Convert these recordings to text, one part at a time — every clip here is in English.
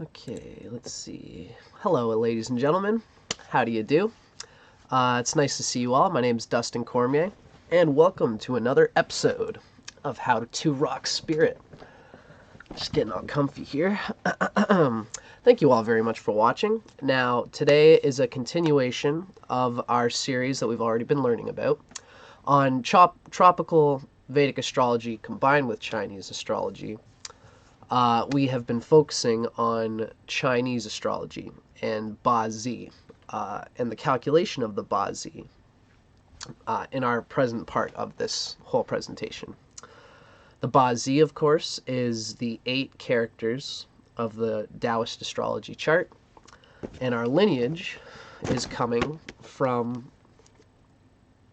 Okay, let's see. Hello, ladies and gentlemen. How do you do? It's nice to see you all. My name's Dustin Cormier, and welcome to another episode of How to Rock Spirit. Just getting all comfy here. Thank you all very much for watching. Now, today is a continuation of our series that we've already been learning about on tropical Vedic astrology combined with Chinese astrology. We have been focusing on Chinese astrology and Ba Zi and the calculation of the Ba Zi in our present part of this whole presentation. The Ba Zi, of course, is the 8 characters of the Taoist astrology chart, and our lineage is coming from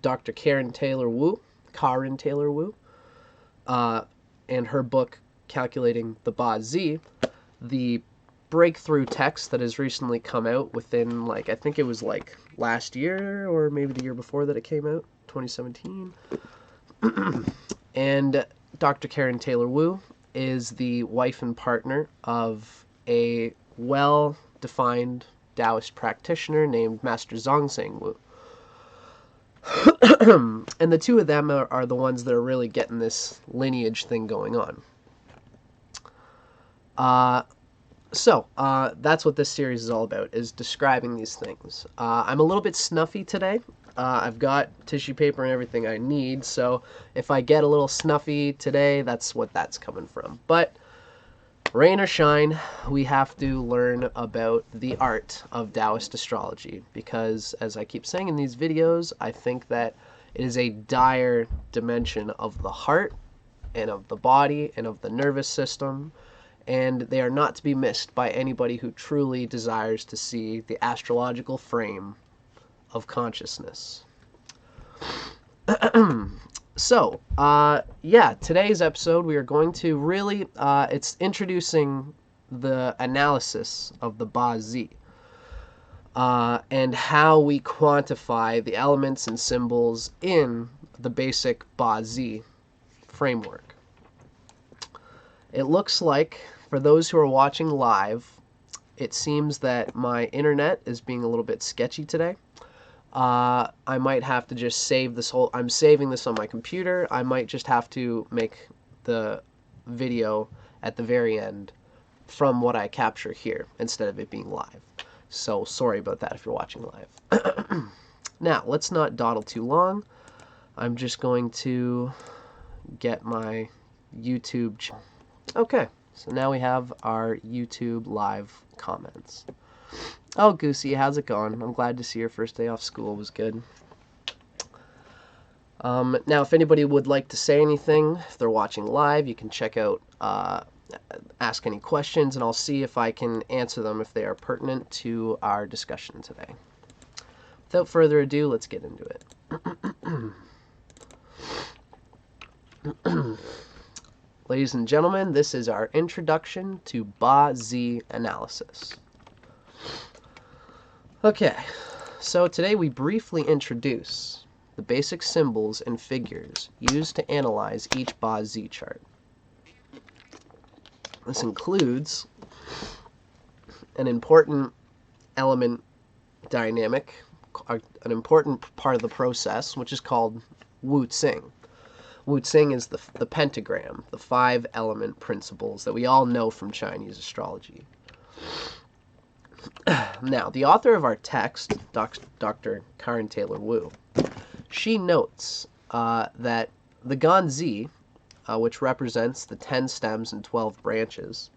Dr. Karin Taylor Wu, and her book Calculating the Ba Zi, the breakthrough text that has recently come out within, I think it was last year or maybe the year before that it came out, 2017. And Dr. Karin Taylor Wu is the wife and partner of a well-defined Taoist practitioner named Master ZhongXian Wu. And the two of them are the ones that are really getting this lineage thing going on. That's what this series is all about, is describing these things. I'm a little bit snuffy today. I've got tissue paper and everything I need, so if I get a little snuffy today, that's what that's coming from. But rain or shine, we have to learn about the art of Taoist astrology, because as I keep saying in these videos, I think that it is a dire dimension of the heart and of the body and of the nervous system, and they are not to be missed by anybody who truly desires to see the astrological frame of consciousness. Today's episode we are going to really, it's introducing the analysis of the Ba Zi, and how we quantify the elements and symbols in the basic Ba Zi framework. It looks like, for those who are watching live, it seems that my internet is being a little bit sketchy today. I might have to just save this I'm saving this on my computer. I might just have to make the video at the very end from what I capture here instead of it being live. So sorry about that if you're watching live. Now, let's not dawdle too long. I'm just going to get my YouTube channel. Okay, so now we have our YouTube live comments. Oh, Goosey, how's it going? I'm glad to see your first day off school was good. Now, if anybody would like to say anything, if they're watching live, you can check out, ask any questions, and I'll see if I can answer them if they are pertinent to our discussion today. Without further ado, let's get into it. Ladies and gentlemen, this is our introduction to Ba Zi analysis. Okay, so today we briefly introduce the basic symbols and figures used to analyze each Ba Zi chart. This includes an important element dynamic, an important part of the process, which is called Wu Xing. Wu Xing is the pentagram, the 5 element principles that we all know from Chinese astrology. Now, the author of our text, Dr. Karin Taylor Wu, she notes that the Ganzi, which represents the 10 stems and 12 branches,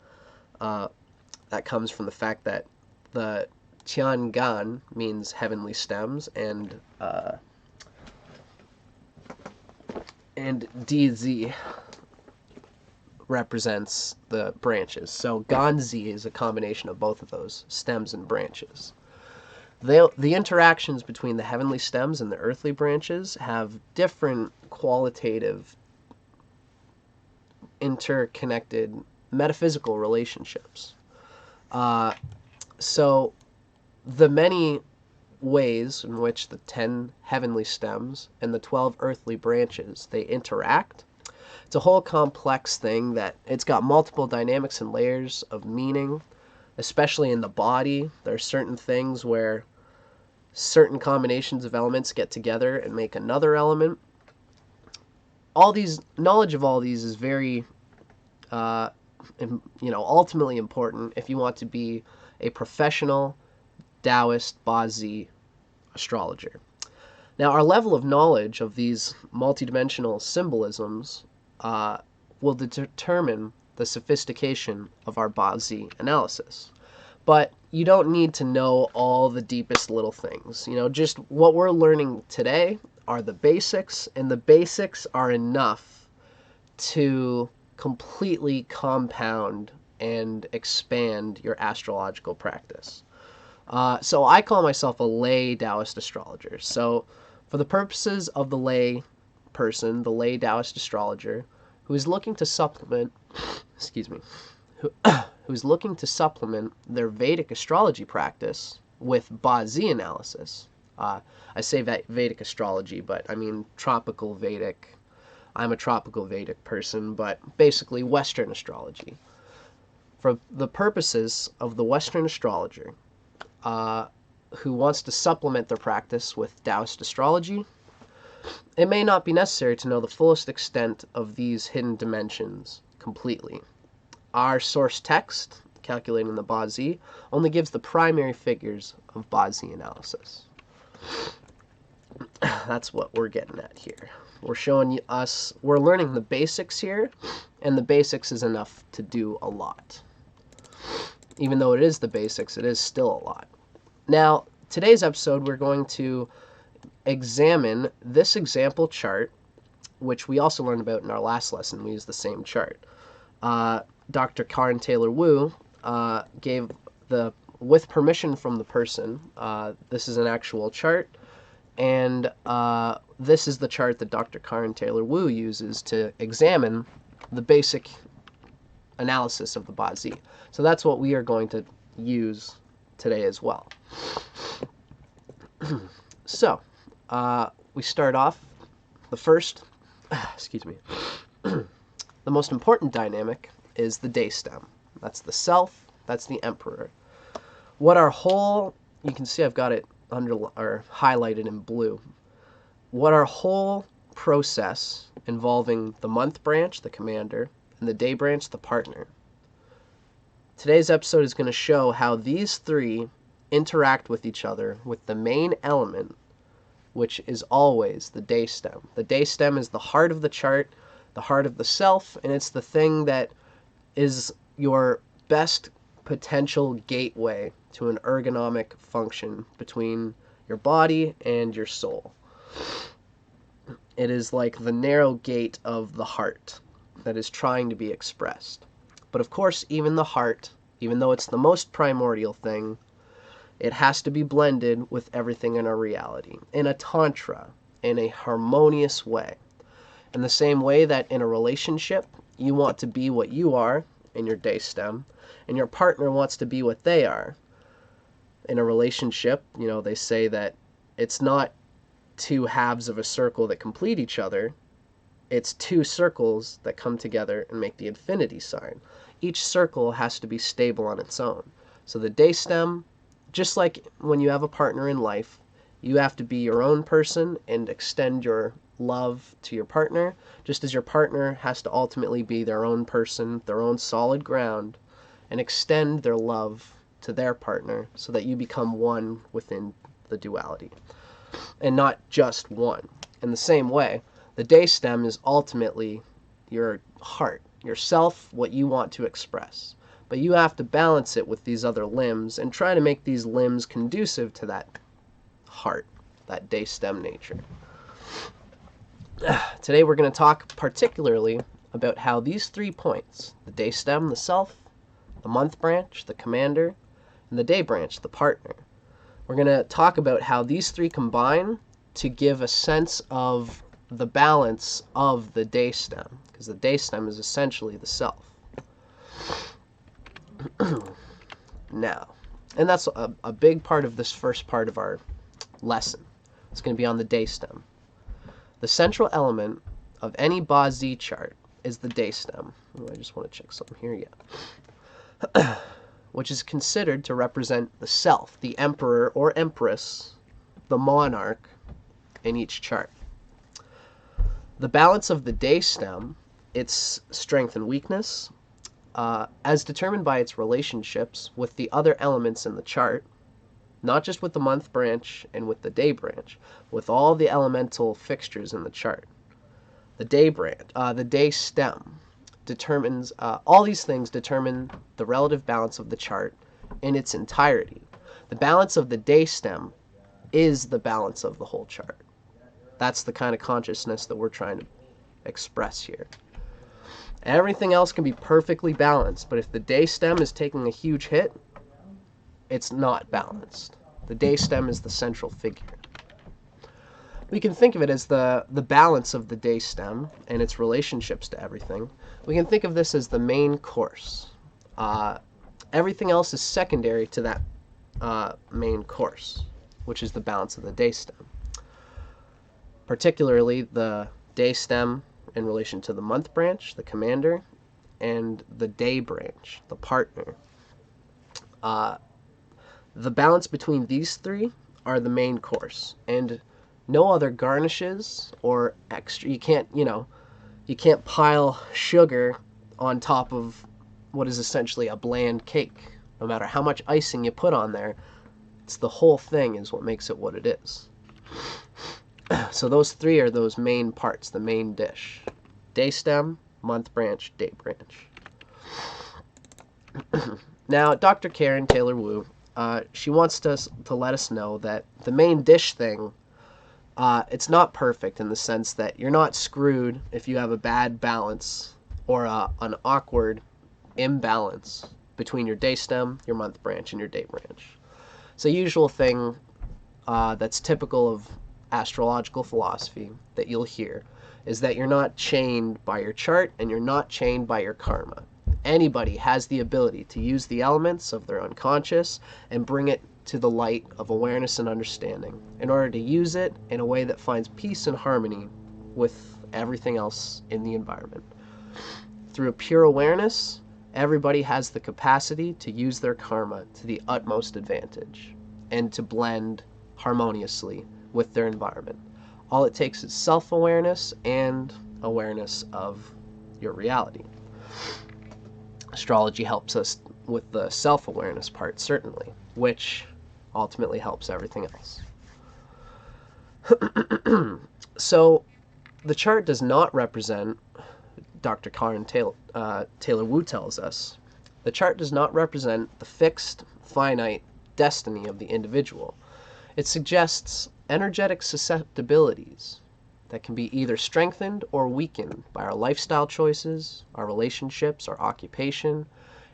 that comes from the fact that the Tiangan means heavenly stems, and DZ represents the branches. So Ganzi is a combination of both of those, stems and branches. The interactions between the heavenly stems and the earthly branches have different qualitative, interconnected metaphysical relationships. So the many ways in which the 10 heavenly stems and the 12 earthly branches, they interact, it's a whole complex thing that it's got multiple dynamics and layers of meaning especially in the body. There are certain things where certain combinations of elements get together and make another element. Knowledge of all these is very, ultimately important if you want to be a professional Taoist Bazi astrologer. Now, our level of knowledge of these multidimensional symbolisms will determine the sophistication of our Bazi analysis. But you don't need to know all the deepest little things. Just what we're learning today are the basics, and the basics are enough to completely compound and expand your astrological practice. So I call myself a lay Taoist astrologer. So for the purposes of the lay person, the lay Taoist astrologer, who is looking to supplement, who's looking to supplement their Vedic astrology practice with Bazi analysis. I say Vedic astrology, but I mean tropical Vedic. I'm a tropical Vedic person, but basically Western astrology. For the purposes of the Western astrologer, who wants to supplement their practice with Taoist astrology, it may not be necessary to know the fullest extent of these hidden dimensions completely. Our source text, calculating the Bazi, only gives the primary figures of Bazi analysis. That's what we're getting at here. We're learning the basics here, and the basics is enough to do a lot. Even though it is the basics, it is still a lot. Now, today's episode, we're going to examine this example chart, which we also learned about in our last lesson. We used the same chart. Dr. Karin Taylor Wu gave with permission from the person, this is an actual chart, and this is the chart that Dr. Karin Taylor Wu uses to examine the basic analysis of the Bazi. So that's what we are going to use today as well. So, we start off the first, the most important dynamic is the day stem. That's the self, that's the emperor. You can see I've got it highlighted in blue. What our whole process involving the month branch, the commander, and the day branch, the partner. Today's episode is going to show how these three interact with each other with the main element, which is always the day stem. The day stem is the heart of the chart, the heart of the self, and it's the thing that is your best potential gateway to an ergonomic function between your body and your soul. It is like the narrow gate of the heart that is trying to be expressed. But of course, even the heart, even though it's the most primordial thing, it has to be blended with everything in our reality, in a tantra, in a harmonious way. In the same way that in a relationship, you want to be what you are in your day stem, and your partner wants to be what they are. In a relationship, they say that it's not two halves of a circle that complete each other. It's two circles that come together and make the infinity sign. Each circle has to be stable on its own. So the day stem, just like when you have a partner in life, you have to be your own person and extend your love to your partner, just as your partner has to ultimately be their own person, their own solid ground, and extend their love to their partner so that you become one within the duality, and not just one. In the same way, the day stem is ultimately your heart, yourself, what you want to express. But you have to balance it with these other limbs and try to make these limbs conducive to that heart, that day stem nature. Today we're going to talk particularly about how these 3 points, the day stem, the self, the month branch, the commander, and the day branch, the partner, we're going to talk about how these 3 combine to give a sense of the balance of the day stem, because the day stem is essentially the self. Now, and that's a big part of this first part of our lesson. It's going to be on the day stem. The central element of any Bazi chart is the day stem. Oh, I just want to check something here. Yeah. which is considered to represent the self, the emperor or empress, the monarch in each chart. The balance of the day stem, its strength and weakness, as determined by its relationships with the other elements in the chart, not just with the month branch and with the day branch, with all the elemental fixtures in the chart. The day branch, the day stem determines, all these things determine the relative balance of the chart in its entirety. The balance of the day stem is the balance of the whole chart. That's the kind of consciousness that we're trying to express here. Everything else can be perfectly balanced, but if the day stem is taking a huge hit, it's not balanced. The day stem is the central figure. We can think of it as the balance of the day stem and its relationships to everything. We can think of this as the main course. Everything else is secondary to that main course, which is the balance of the day stem. Particularly the day stem in relation to the month branch, the commander, and the day branch, the partner. The balance between these three are the main course, and no other garnishes or extra. You can't pile sugar on top of what is essentially a bland cake. No matter how much icing you put on there, it's the whole thing is what makes it what it is. So those three are those main parts, the main dish. Day stem, month branch, day branch. Now, Dr. Karin Taylor Wu, she wants to let us know that the main dish thing, it's not perfect in the sense that you're not screwed if you have a bad balance or an awkward imbalance between your day stem, your month branch, and your day branch. It's a usual thing that's typical of astrological philosophy that you'll hear, is that you're not chained by your chart and you're not chained by your karma. Anybody has the ability to use the elements of their unconscious and bring it to the light of awareness and understanding in order to use it in a way that finds peace and harmony with everything else in the environment. Through a pure awareness, everybody has the capacity to use their karma to the utmost advantage and to blend harmoniously with their environment. All it takes is self-awareness and awareness of your reality. Astrology helps us with the self-awareness part, certainly, which ultimately helps everything else. So, the chart does not represent, Dr. Karin Taylor Wu tells us, the chart does not represent the fixed, finite destiny of the individual. It suggests energetic susceptibilities that can be either strengthened or weakened by our lifestyle choices, our relationships, our occupation,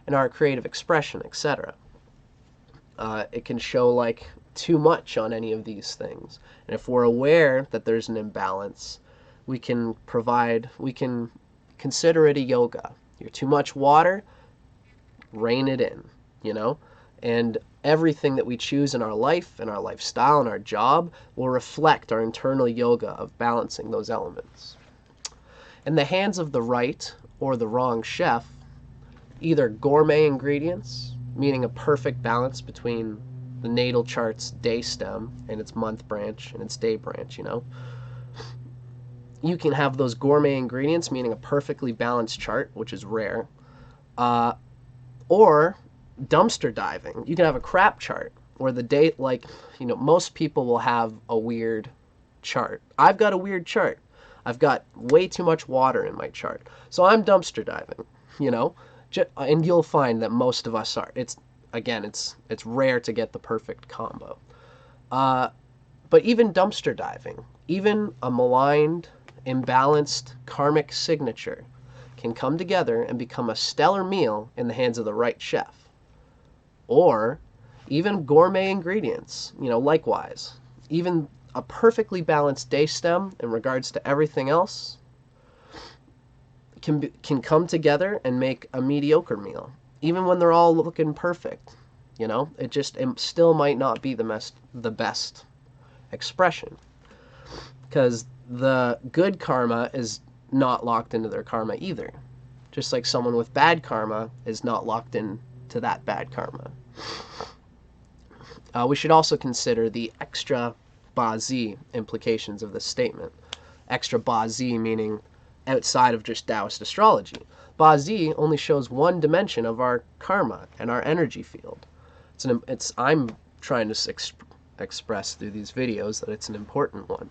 and our creative expression, etc. It can show like too much on any of these things. And if we're aware that there's an imbalance, we can consider it a yoga. You're too much water, rein it in, And everything that we choose in our life, in our lifestyle, in our job, will reflect our internal yoga of balancing those elements. In the hands of the right or the wrong chef, either gourmet ingredients, meaning a perfect balance between the natal chart's day stem and its month branch and its day branch, You can have those gourmet ingredients, meaning a perfectly balanced chart, which is rare, or dumpster diving. You can have a crap chart where the date, most people will have a weird chart. I've got a weird chart. I've got way too much water in my chart. So I'm dumpster diving, and you'll find that most of us are. It's rare to get the perfect combo. But even dumpster diving, even a maligned, imbalanced karmic signature can come together and become a stellar meal in the hands of the right chef. Or even gourmet ingredients, likewise. Even a perfectly balanced day stem in regards to everything else can come together and make a mediocre meal. Even when they're all looking perfect, it still might not be the best expression. Because the good karma is not locked into their karma either. Just like someone with bad karma is not locked in to that bad karma. We should also consider the extra Ba-zi implications of this statement. Extra Ba-zi meaning outside of just Taoist astrology. Ba-zi only shows one dimension of our karma and our energy field. I'm trying to express through these videos that it's an important one.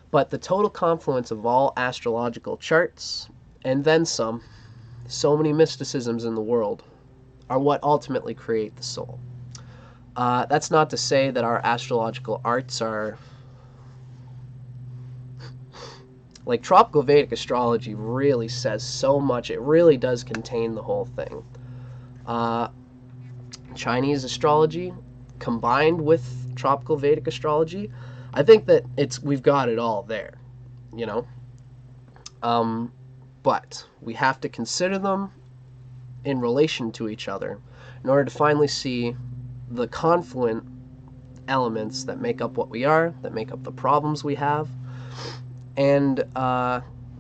But the total confluence of all astrological charts, and then some, so many mysticisms in the world, are what ultimately create the soul. That's not to say that our astrological arts are... Like, Tropical Vedic astrology really says so much. It really does contain the whole thing. Chinese astrology, combined with Tropical Vedic astrology, I think that we've got it all there, you know? But we have to consider them in relation to each other in order to finally see the confluent elements that make up what we are, that make up the problems we have. And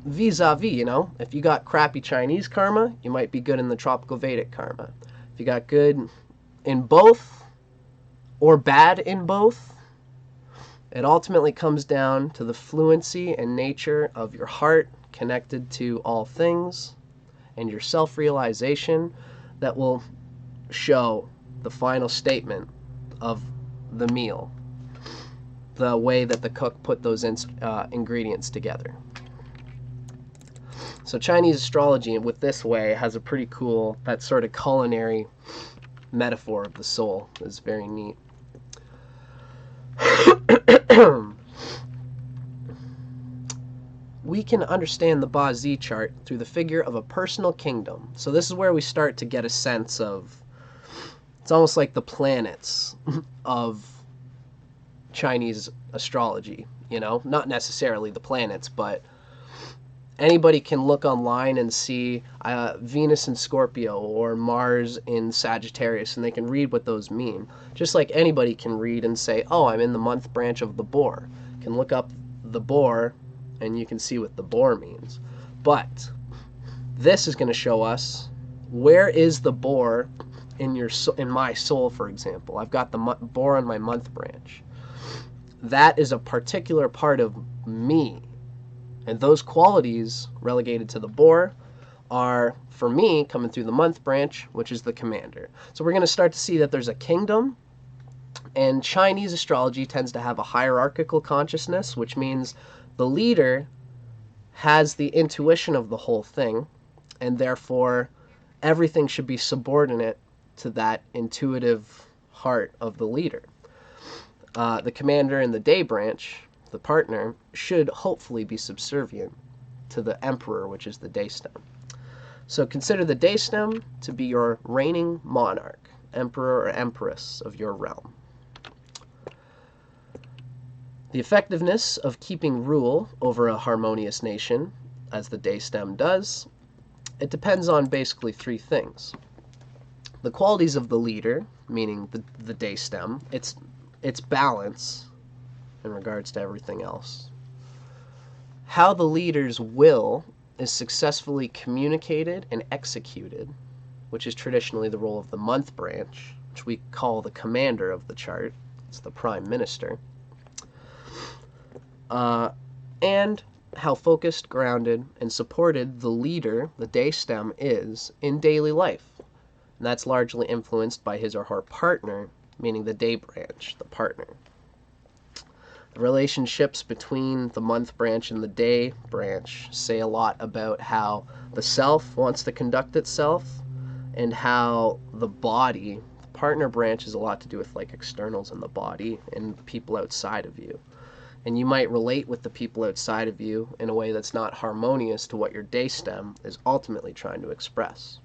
vis-a-vis, you know, if you got crappy Chinese karma, you might be good in the Tropical Vedic karma. If you got good in both or bad in both, it ultimately comes down to the fluency and nature of your heart connected to all things and your self-realization that will show the final statement of the meal, the way that the cook put those ingredients together. So Chinese astrology, with this way, has a pretty cool, that sort of culinary metaphor of the soul is very neat. We can understand the Ba-zi chart through the figure of a personal kingdom. So this is where we start to get a sense of, it's almost like the planets of Chinese astrology, you know? Not necessarily the planets, but anybody can look online and see Venus in Scorpio or Mars in Sagittarius, and they can read what those mean. Just like anybody can read and say, oh, I'm in the month branch of the boar. You can look up the boar, and you can see what the boar means. But this is going to show us where is the boar in my soul, for example. I've got the boar on my month branch. That is a particular part of me. And those qualities relegated to the boar are, for me, coming through the month branch, which is the commander. So we're going to start to see that there's a kingdom, and Chinese astrology tends to have a hierarchical consciousness, which means the leader has the intuition of the whole thing, and therefore everything should be subordinate to that intuitive heart of the leader. The commander in the day branch, the partner, should hopefully be subservient to the emperor, which is the day stem. So consider the day stem to be your reigning monarch, emperor or empress of your realm. The effectiveness of keeping rule over a harmonious nation, as the day stem does, it depends on basically three things. The qualities of the leader, meaning the day stem, its balance in regards to everything else. How the leader's will is successfully communicated and executed, which is traditionally the role of the month branch, which we call the commander of the chart. It's the prime minister. And how focused, grounded, and supported the leader, the day stem, is in daily life. And that's largely influenced by his or her partner, meaning the day branch, the partner. The relationships between the month branch and the day branch say a lot about how the self wants to conduct itself and how the body, the partner branch, has a lot to do with like externals in the body and people outside of you. And you might relate with the people outside of you in a way that's not harmonious to what your day stem is ultimately trying to express.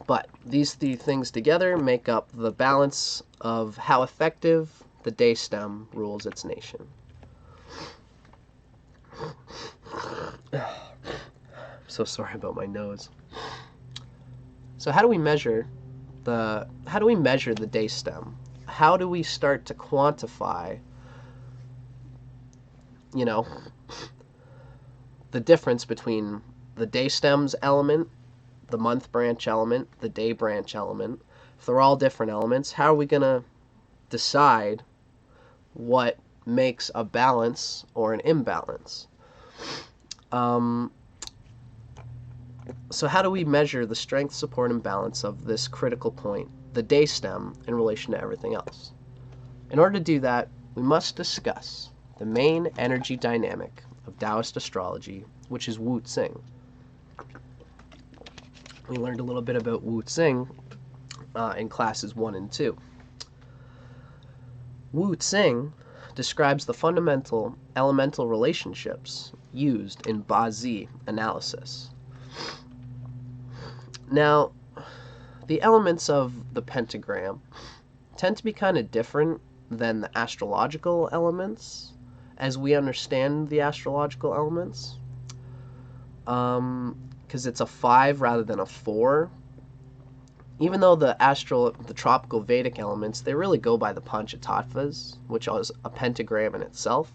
But these three things together make up the balance of how effective the day stem rules its nation. I'm so sorry about my nose. So how do we measure the day stem? How do we start to quantify, you know, the difference between the day stem's element the month branch element, the day branch element, if they're all different elements, how are we going to decide what makes a balance or an imbalance? So how do we measure the strength, support, and balance of this critical point, the day stem, in relation to everything else? In order to do that, we must discuss the main energy dynamic of Taoist astrology, which is Wu Xing. We learned a little bit about Wu Xing in classes 1 and 2. Wu Xing describes the fundamental elemental relationships used in Bazi analysis. Now, the elements of the pentagram tend to be kind of different than the astrological elements as we understand the astrological elements, because it's a 5 rather than a 4. Even though the tropical Vedic elements, they really go by the Panchatattvas, which is a pentagram in itself.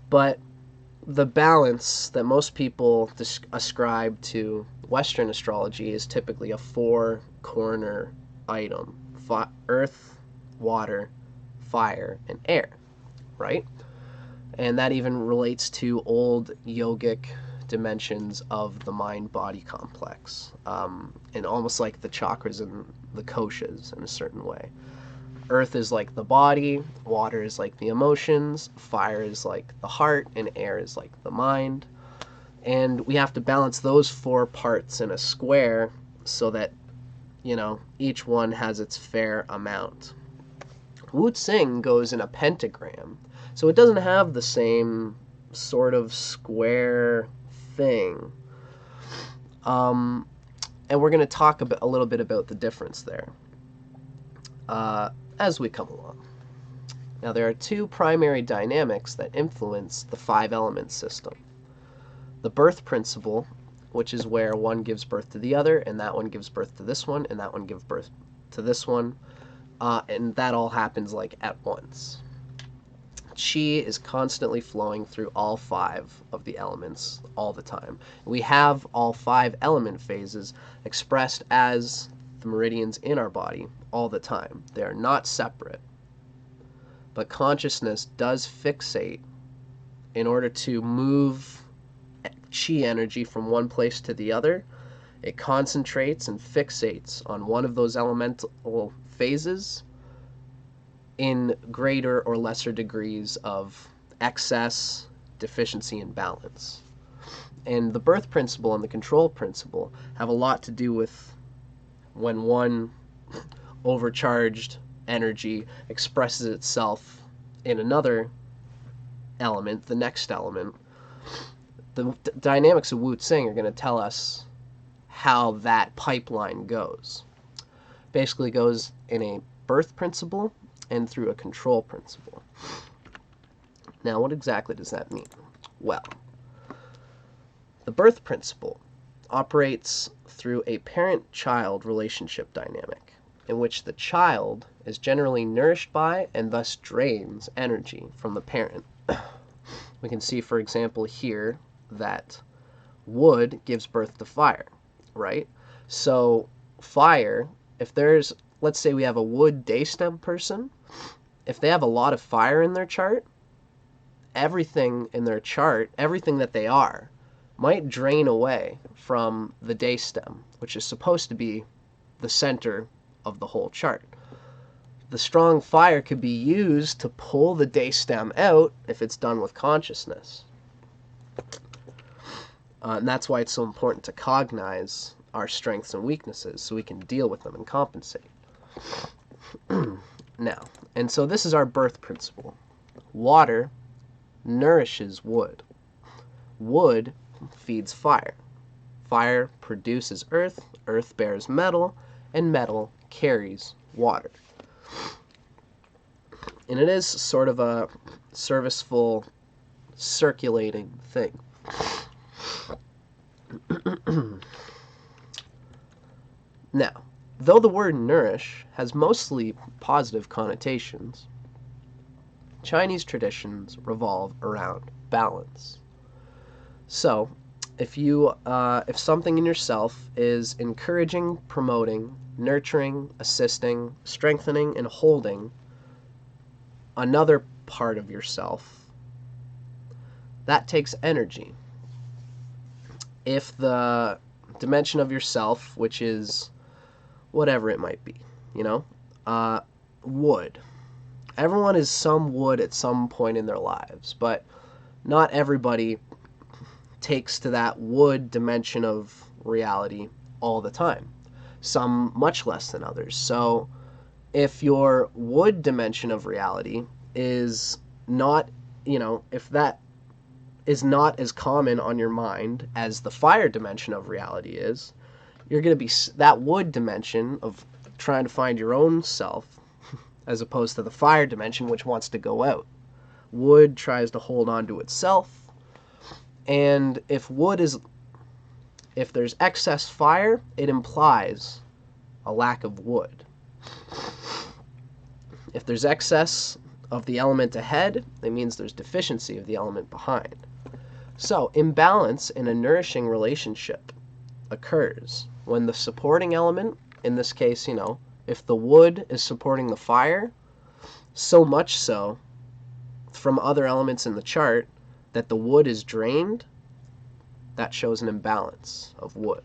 But the balance that most people ascribe to Western astrology is typically a 4-corner item: earth, water, fire, and air, right? And that even relates to old yogic dimensions of the mind-body complex, and almost like the chakras and the koshas in a certain way. Earth is like the body, water is like the emotions, fire is like the heart, and air is like the mind. And we have to balance those 4 parts in a square so that, each one has its fair amount. Wu Xing goes in a pentagram, so it doesn't have the same sort of square thing. And we're going to talk a little bit about the difference there as we come along. Now, there are 2 primary dynamics that influence the 5-element system. The birth principle, which is where one gives birth to the other, and that one gives birth to this one, and that one gives birth to this one, and that all happens like at once. Qi is constantly flowing through all 5 of the elements all the time. We have all 5 element phases expressed as the meridians in our body all the time. They are not separate. But consciousness does fixate in order to move Qi energy from one place to the other. It concentrates and fixates on one of those elemental phases in greater or lesser degrees of excess, deficiency, and balance. And the birth principle and the control principle have a lot to do with when one overcharged energy expresses itself in another element, the next element. The dynamics of Wu Xing are going to tell us how that pipeline goes. Basically goes in a birth principle and through a control principle. Now, what exactly does that mean? Well, the birth principle operates through a parent-child relationship dynamic, in which the child is generally nourished by and thus drains energy from the parent. We can see, for example, here that wood gives birth to fire, right? So fire, if there's, let's say we have a wood day stem person, if they have a lot of fire in their chart, everything in their chart, everything that they are, might drain away from the day stem, which is supposed to be the center of the whole chart. The strong fire could be used to pull the day stem out if it's done with consciousness. And that's why it's so important to cognize our strengths and weaknesses so we can deal with them and compensate. Now, and so this is our birth principle. Water nourishes wood. Wood feeds fire. Fire produces earth, earth bears metal, and metal carries water. And it is sort of a serviceful, circulating thing. Now, though the word nourish has mostly positive connotations, Chinese traditions revolve around balance. So, if something in yourself is encouraging, promoting, nurturing, assisting, strengthening, and holding another part of yourself, that takes energy. If the dimension of yourself, which is whatever it might be, wood. Everyone is some wood at some point in their lives, but not everybody takes to that wood dimension of reality all the time. Some much less than others. So if your wood dimension of reality is not, if that is not as common on your mind as the fire dimension of reality is, you're going to be that wood dimension of trying to find your own self as opposed to the fire dimension, which wants to go out. Wood tries to hold on to itself. And if there's excess fire, it implies a lack of wood. If there's excess of the element ahead, it means there's deficiency of the element behind. So, imbalance in a nourishing relationship occurs when the supporting element, in this case, if the wood is supporting the fire, so much so from other elements in the chart that the wood is drained, that shows an imbalance of wood.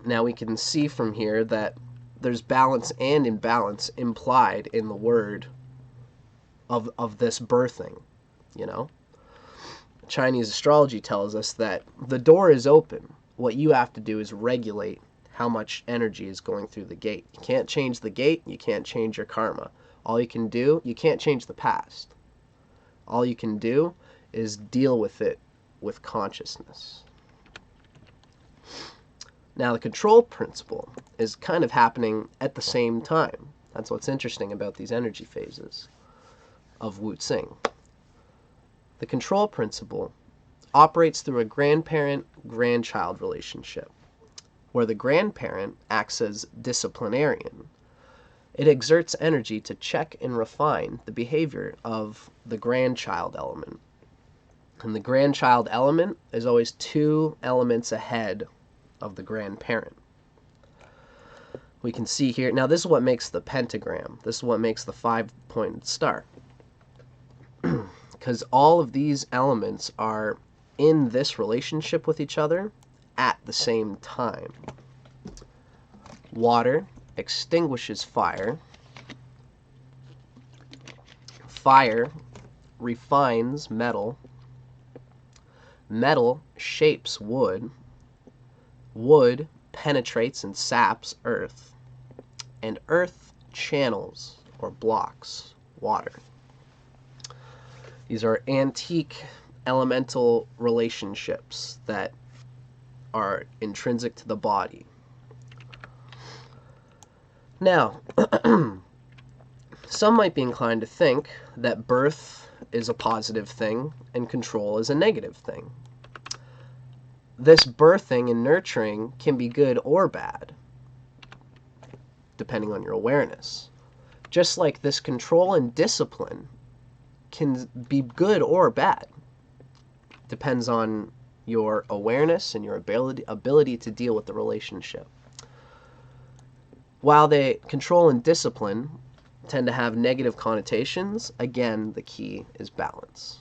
Now we can see from here that there's balance and imbalance implied in the word of this birthing, Chinese astrology tells us that the door is open. What you have to do is regulate how much energy is going through the gate. You can't change the gate, you can't change your karma. All you can do, you can't change the past. All you can do is deal with it with consciousness. Now, the control principle is kind of happening at the same time. That's what's interesting about these energy phases of Wu Xing. The control principle operates through a grandparent-grandchild relationship, where the grandparent acts as disciplinarian. It exerts energy to check and refine the behavior of the grandchild element. And the grandchild element is always 2 elements ahead of the grandparent. We can see here, now this is what makes the pentagram. This is what makes the 5-pointed star. Because all of these elements are in this relationship with each other at the same time. Water extinguishes fire. Fire refines metal. Metal shapes wood. Wood penetrates and saps earth. And earth channels or blocks water. These are antique elemental relationships that are intrinsic to the body. Now, some might be inclined to think that birth is a positive thing and control is a negative thing. This birthing and nurturing can be good or bad, depending on your awareness. Just like this control and discipline can be good or bad. Depends on your awareness and your ability to deal with the relationship. While they control and discipline tend to have negative connotations, again, the key is balance.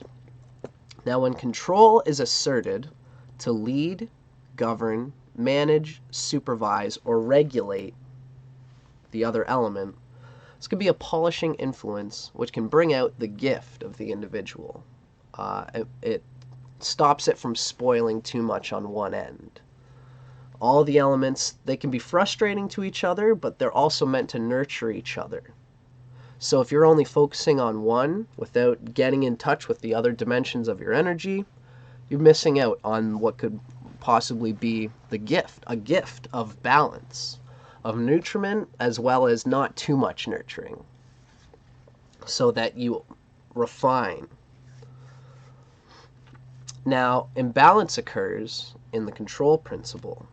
Now, when control is asserted to lead, govern, manage, supervise, or regulate the other element, this can be a polishing influence which can bring out the gift of the individual. It stops it from spoiling too much on one end. All the elements, they can be frustrating to each other, but they're also meant to nurture each other. So if you're only focusing on one without getting in touch with the other dimensions of your energy, you're missing out on what could possibly be a gift of balance, of nutriment, as well as not too much nurturing, so that you refine. Now, imbalance occurs in the control principle.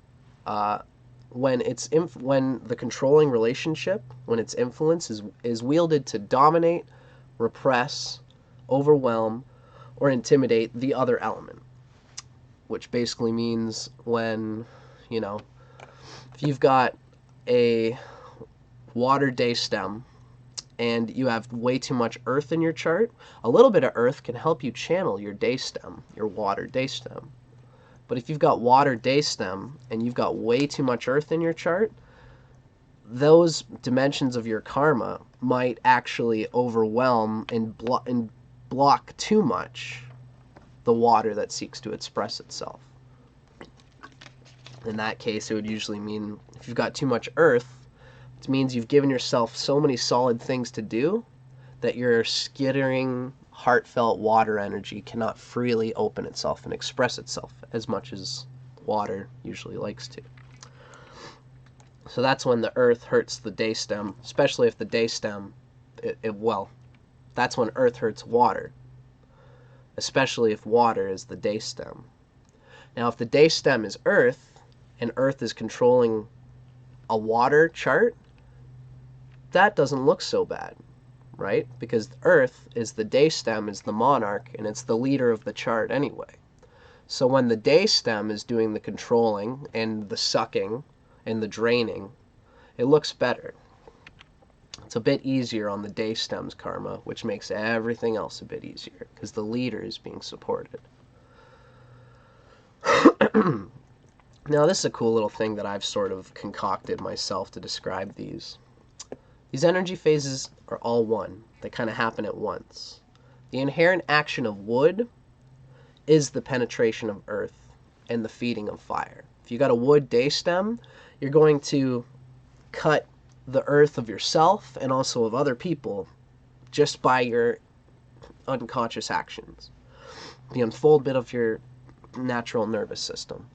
When the controlling relationship, when its influence is wielded to dominate, repress, overwhelm, or intimidate the other element, which basically means when, you know, if you've got a water day stem and you have way too much earth in your chart, a little bit of earth can help you channel your day stem, your water day stem. But if you've got water day stem and you've got way too much earth in your chart, those dimensions of your karma might actually overwhelm and block too much the water that seeks to express itself. In that case, it would usually mean if you've got too much earth, it means you've given yourself so many solid things to do that your skittering, heartfelt water energy cannot freely open itself and express itself as much as water usually likes to. So that's when the earth hurts the day stem, especially if the day stem, well, that's when earth hurts water, especially if water is the day stem. Now, if the day stem is earth, and earth is controlling a water chart, that doesn't look so bad, right? Because earth is the day stem, is the monarch, and it's the leader of the chart anyway. So when the day stem is doing the controlling and the sucking and the draining, it looks better. It's a bit easier on the day stem's karma, which makes everything else a bit easier because the leader is being supported. Now, this is a cool little thing that I've sort of concocted myself to describe these. These energy phases are all one. They kind of happen at once. The inherent action of wood is the penetration of earth and the feeding of fire. If you got a wood day stem, you're going to cut the earth of yourself and also of other people just by your unconscious actions, the unfoldment of your natural nervous system.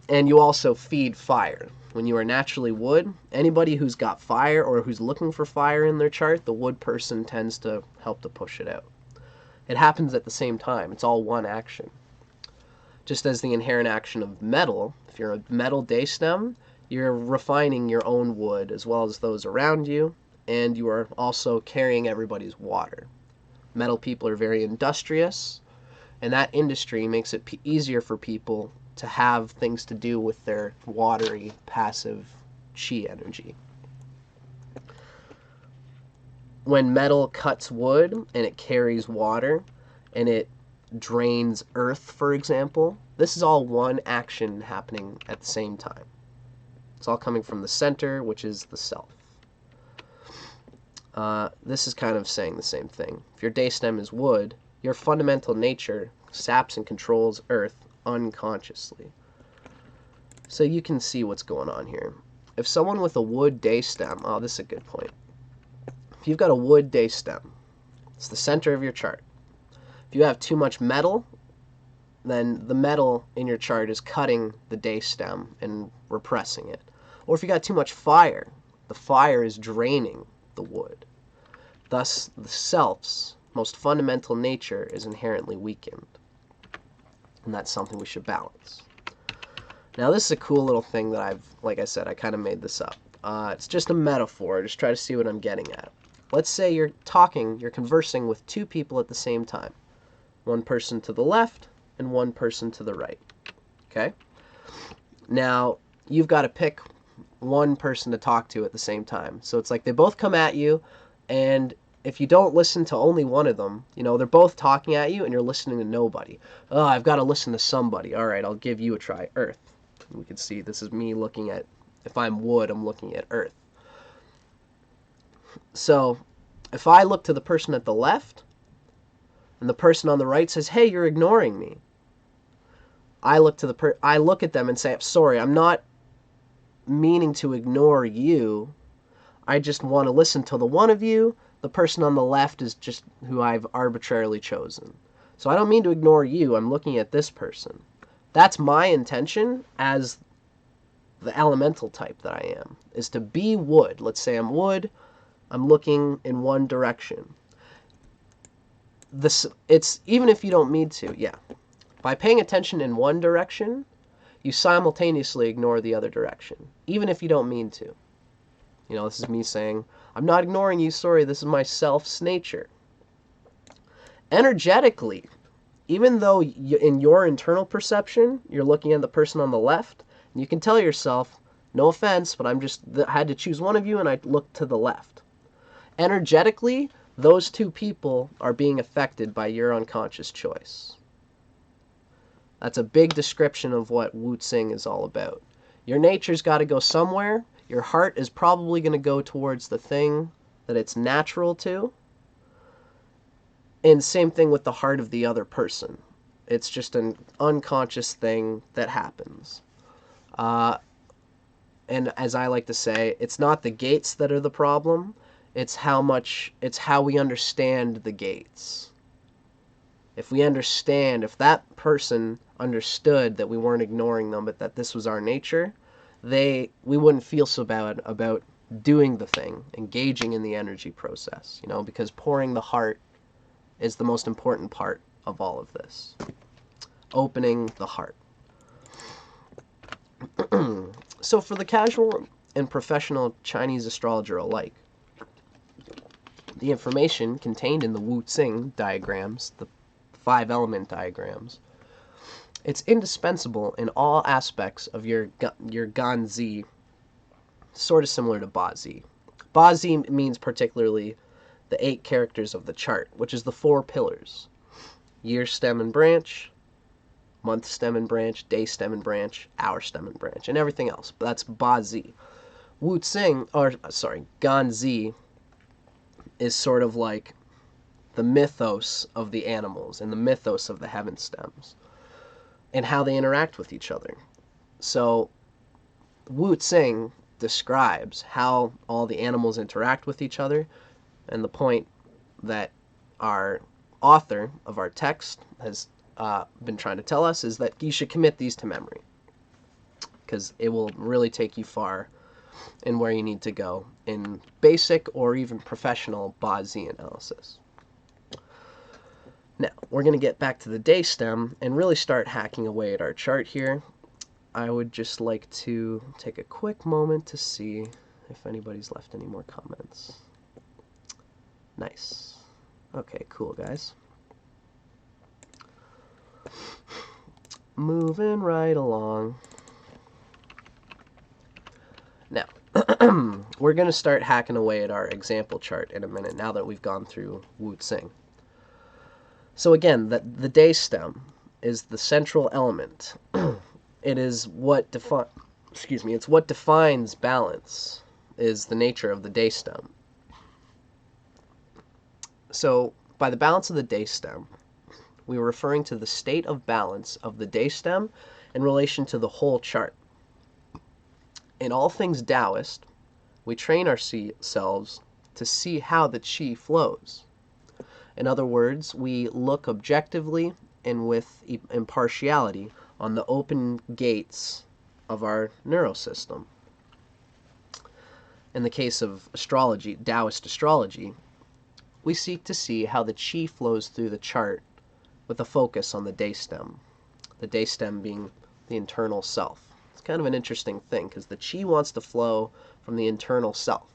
And you also feed fire. When you are naturally wood, anybody who's got fire or who's looking for fire in their chart, the wood person tends to help to push it out. It happens at the same time. It's all one action. Just as the inherent action of metal, if you're a metal day stem, you're refining your own wood as well as those around you, and you are also carrying everybody's water. Metal people are very industrious, and that industry makes it easier for people to have things to do with their watery, passive chi energy. When metal cuts wood and it carries water and it drains earth, for example, this is all one action happening at the same time. It's all coming from the center, which is the self. This is kind of saying the same thing. If your day stem is wood, your fundamental nature saps and controls earth unconsciously. So you can see what's going on here. If someone with a wood day stem, oh, this is a good point. If you've got a wood day stem, it's the center of your chart. If you have too much metal, then the metal in your chart is cutting the day stem and repressing it. Or if you got too much fire, the fire is draining the wood. Thus, the self's most fundamental nature is inherently weakened. And that's something we should balance. Now, this is a cool little thing that like I said, I kind of made this up. It's just a metaphor. Just try to see what I'm getting at. Let's say you're conversing with two people at the same time. One person to the left and one person to the right. Okay? Now, you've got to pick one person to talk to at the same time. So it's like they both come at you, and if you don't listen to only one of them, you know, they're both talking at you and you're listening to nobody. Oh, I've got to listen to somebody. All right, I'll give you a try. Earth. And we can see this is me looking at, if I'm wood, I'm looking at earth. So if I look to the person at the left and the person on the right says, hey, you're ignoring me, I look at them and say, sorry, I'm not meaning to ignore you. I just want to listen to the one of you. The person on the left is just who I've arbitrarily chosen. So I don't mean to ignore you. I'm looking at this person. That's my intention as the elemental type that I am, is to be wood. Let's say I'm wood. I'm looking in one direction. It's even if you don't mean to, yeah. By paying attention in one direction, you simultaneously ignore the other direction, even if you don't mean to. You know, this is me saying, I'm not ignoring you, sorry, this is my self's nature. Energetically, even though in your internal perception, you're looking at the person on the left, and you can tell yourself, no offense, but I had to choose one of you, and I looked to the left. Energetically, those two people are being affected by your unconscious choice. That's a big description of what Wu Xing is all about. Your nature's got to go somewhere. Your heart is probably going to go towards the thing that it's natural to. And same thing with the heart of the other person. It's just an unconscious thing that happens. And as I like to say, it's not the gates that are the problem. It's how we understand the gates. If that person understood that we weren't ignoring them, but that this was our nature, we wouldn't feel so bad about doing the thing, engaging in the energy process, because pouring the heart is the most important part of all of this. Opening the heart. So for the casual and professional Chinese astrologer alike, the information contained in the Wu Xing diagrams, the 5-element diagrams, it's indispensable in all aspects of your Ganzi, sort of similar to Bazi. Bazi means particularly the 8 characters of the chart, which is the 4 pillars: year, stem, and branch, month, stem, and branch, day, stem, and branch, hour, stem, and branch, and everything else. But that's Bazi. Ganzi is sort of like the mythos of the animals and the mythos of the heaven stems and how they interact with each other. So Wu Xing describes how all the animals interact with each other, and the point that our author of our text has been trying to tell us is that you should commit these to memory, because it will really take you far in where you need to go in basic or even professional Bazi analysis. Now, we're going to get back to the day stem and really start hacking away at our chart here. I would just like to take a quick moment to see if anybody's left any more comments. Nice. Okay, cool, guys. Moving right along. Now, we're going to start hacking away at our example chart in a minute, now that we've gone through Wu Xing. So again, the day stem is the central element. It is what it's what defines balance, is the nature of the day stem. So by the balance of the day stem, we were referring to the state of balance of the day stem in relation to the whole chart. In all things Taoist, we train ourselves to see how the qi flows. In other words, we look objectively and with impartiality on the open gates of our neurosystem. In the case of astrology, Taoist astrology, we seek to see how the qi flows through the chart with a focus on the day stem being the internal self. It's kind of an interesting thing, because the qi wants to flow from the internal self.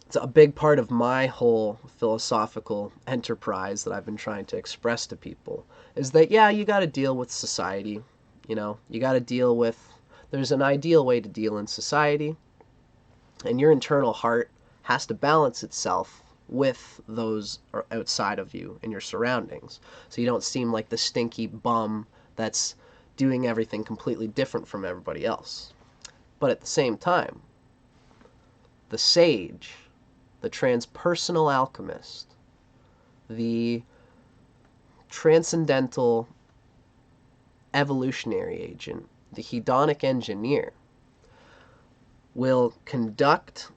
It's a big part of my whole philosophical enterprise that I've been trying to express to people, is that, yeah, you got to deal with society. You got to deal with, there's an ideal way to deal in society, and your internal heart has to balance itself with those outside of you and your surroundings, so you don't seem like the stinky bum that's doing everything completely different from everybody else. But at the same time, the sage, the transpersonal alchemist, the transcendental evolutionary agent, the hedonic engineer, will conduct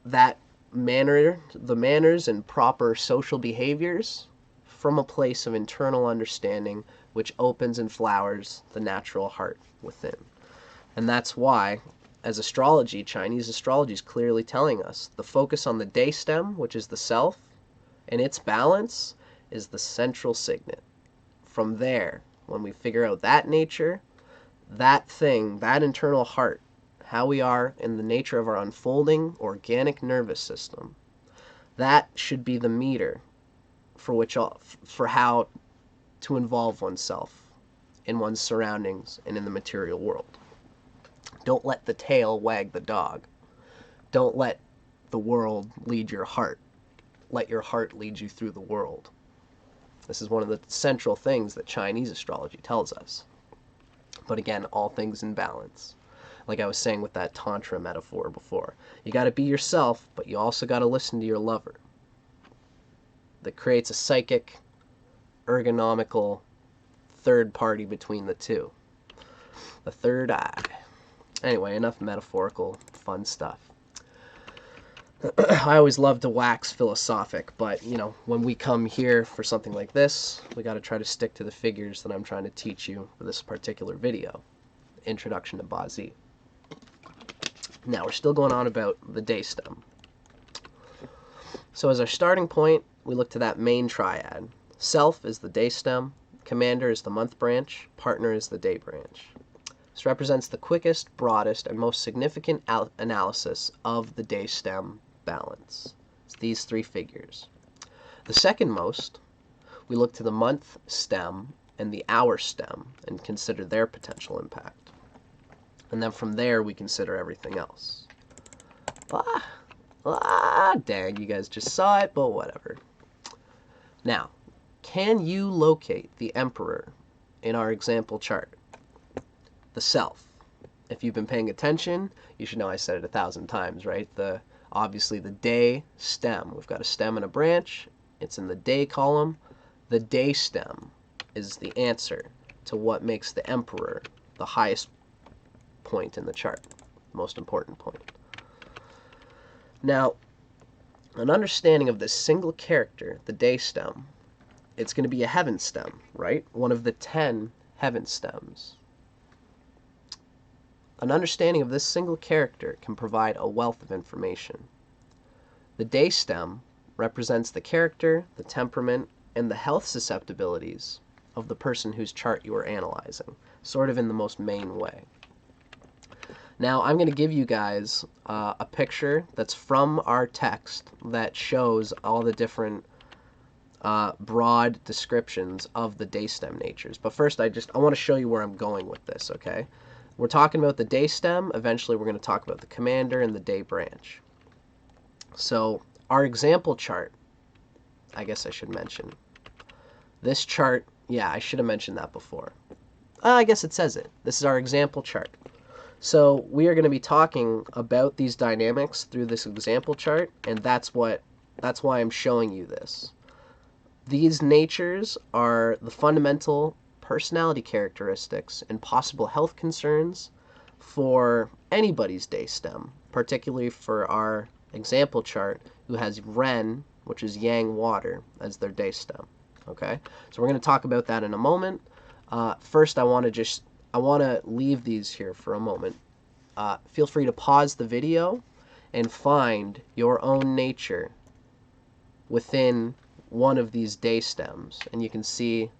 the manners and proper social behaviors from a place of internal understanding, which opens and flowers the natural heart within. And that's why, as astrology, Chinese astrology is clearly telling us, the focus on the day stem, which is the self, and its balance is the central signet. From there, when we figure out that nature, that thing, that internal heart, how we are in the nature of our unfolding organic nervous system, that should be the meter for how to involve oneself in one's surroundings and in the material world. Don't let the tail wag the dog. Don't let the world lead your heart. Let your heart lead you through the world. This is one of the central things that Chinese astrology tells us. But again, all things in balance. Like I was saying with that Tantra metaphor before. You got to be yourself, but you also got to listen to your lover. That creates a psychic, ergonomical third party between the two. The third eye. Anyway, enough metaphorical fun stuff. I always love to wax philosophic, but, you know, when we come here for something like this, we got to try to stick to the figures that I'm trying to teach you for this particular video. Introduction to Ba Zi. Now, we're still going on about the day stem. So as our starting point, we look to that main triad. Self is the day stem, commander is the month branch, partner is the day branch. This represents the quickest, broadest, and most significant analysis of the day stem balance. It's these three figures. The second most, we look to the month stem and the hour stem and consider their potential impact. And then from there, we consider everything else. Dang, you guys just saw it, but whatever. Now, can you locate the Emperor in our example chart? The self. If you've been paying attention, you should know I said it 1,000 times, right? Obviously the day stem. We've got a stem and a branch. It's in the day column. The day stem is the answer to what makes the Emperor the highest point in the chart, most important point. Now, an understanding of this single character, the day stem, it's going to be a heaven stem, right? One of the 10 heaven stems. An understanding of this single character can provide a wealth of information. The day stem represents the character, the temperament, and the health susceptibilities of the person whose chart you are analyzing, sort of in the most main way. Now, I'm going to give you guys a picture that's from our text that shows all the different broad descriptions of the day stem natures. But first, I want to show you where I'm going with this, okay? We're talking about the day stem. Eventually, we're going to talk about the commander and the day branch. So, our example chart, I guess I should mention. This chart, yeah, I should have mentioned that before. I guess it says it. This is our example chart. So, we are going to be talking about these dynamics through this example chart, and that's why I'm showing you this. These natures are the fundamental personality characteristics and possible health concerns for anybody's day stem, particularly for our example chart who has Ren, which is yang water, as their day stem. Okay, so we're going to talk about that in a moment. First, I want to leave these here for a moment. Feel free to pause the video and find your own nature within one of these day stems, and you can see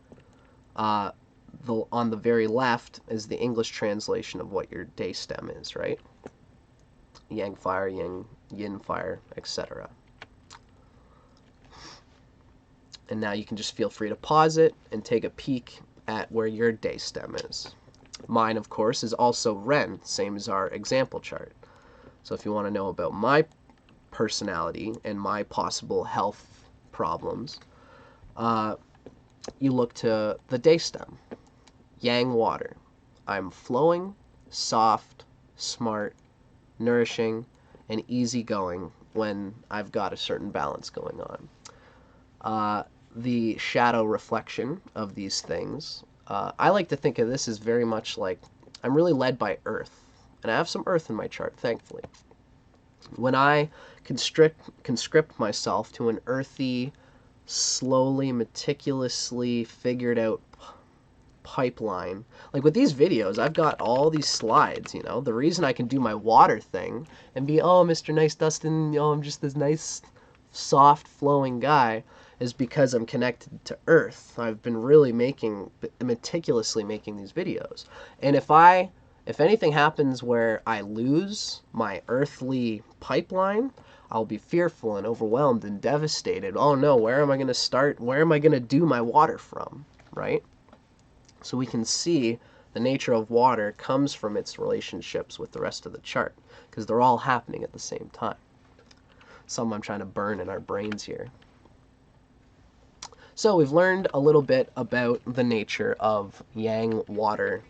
on the very left is the English translation of what your day stem is, right? Yang fire, yin fire, etc. And now you can just feel free to pause it and take a peek at where your day stem is. Mine, of course, is also Ren, same as our example chart. So if you want to know about my personality and my possible health problems, you look to the day stem. Yang water. I'm flowing, soft, smart, nourishing, and easygoing when I've got a certain balance going on. The shadow reflection of these things, I like to think of this as very much like I'm really led by earth, and I have some earth in my chart, thankfully. When I conscript myself to an earthy, slowly, meticulously figured out pipeline. Like with these videos, I've got all these slides, you know. The reason I can do my water thing and be, oh, Mr. Nice Dustin, you know, I'm just this nice, soft, flowing guy, is because I'm connected to Earth. I've been really meticulously making these videos. And if I If anything happens where I lose my earthly pipeline, I'll be fearful and overwhelmed and devastated. Oh no, where am I going to start? Where am I going to do my water from, right? So we can see the nature of water comes from its relationships with the rest of the chart, because they're all happening at the same time. Something I'm trying to burn in our brains here. So we've learned a little bit about the nature of yang water,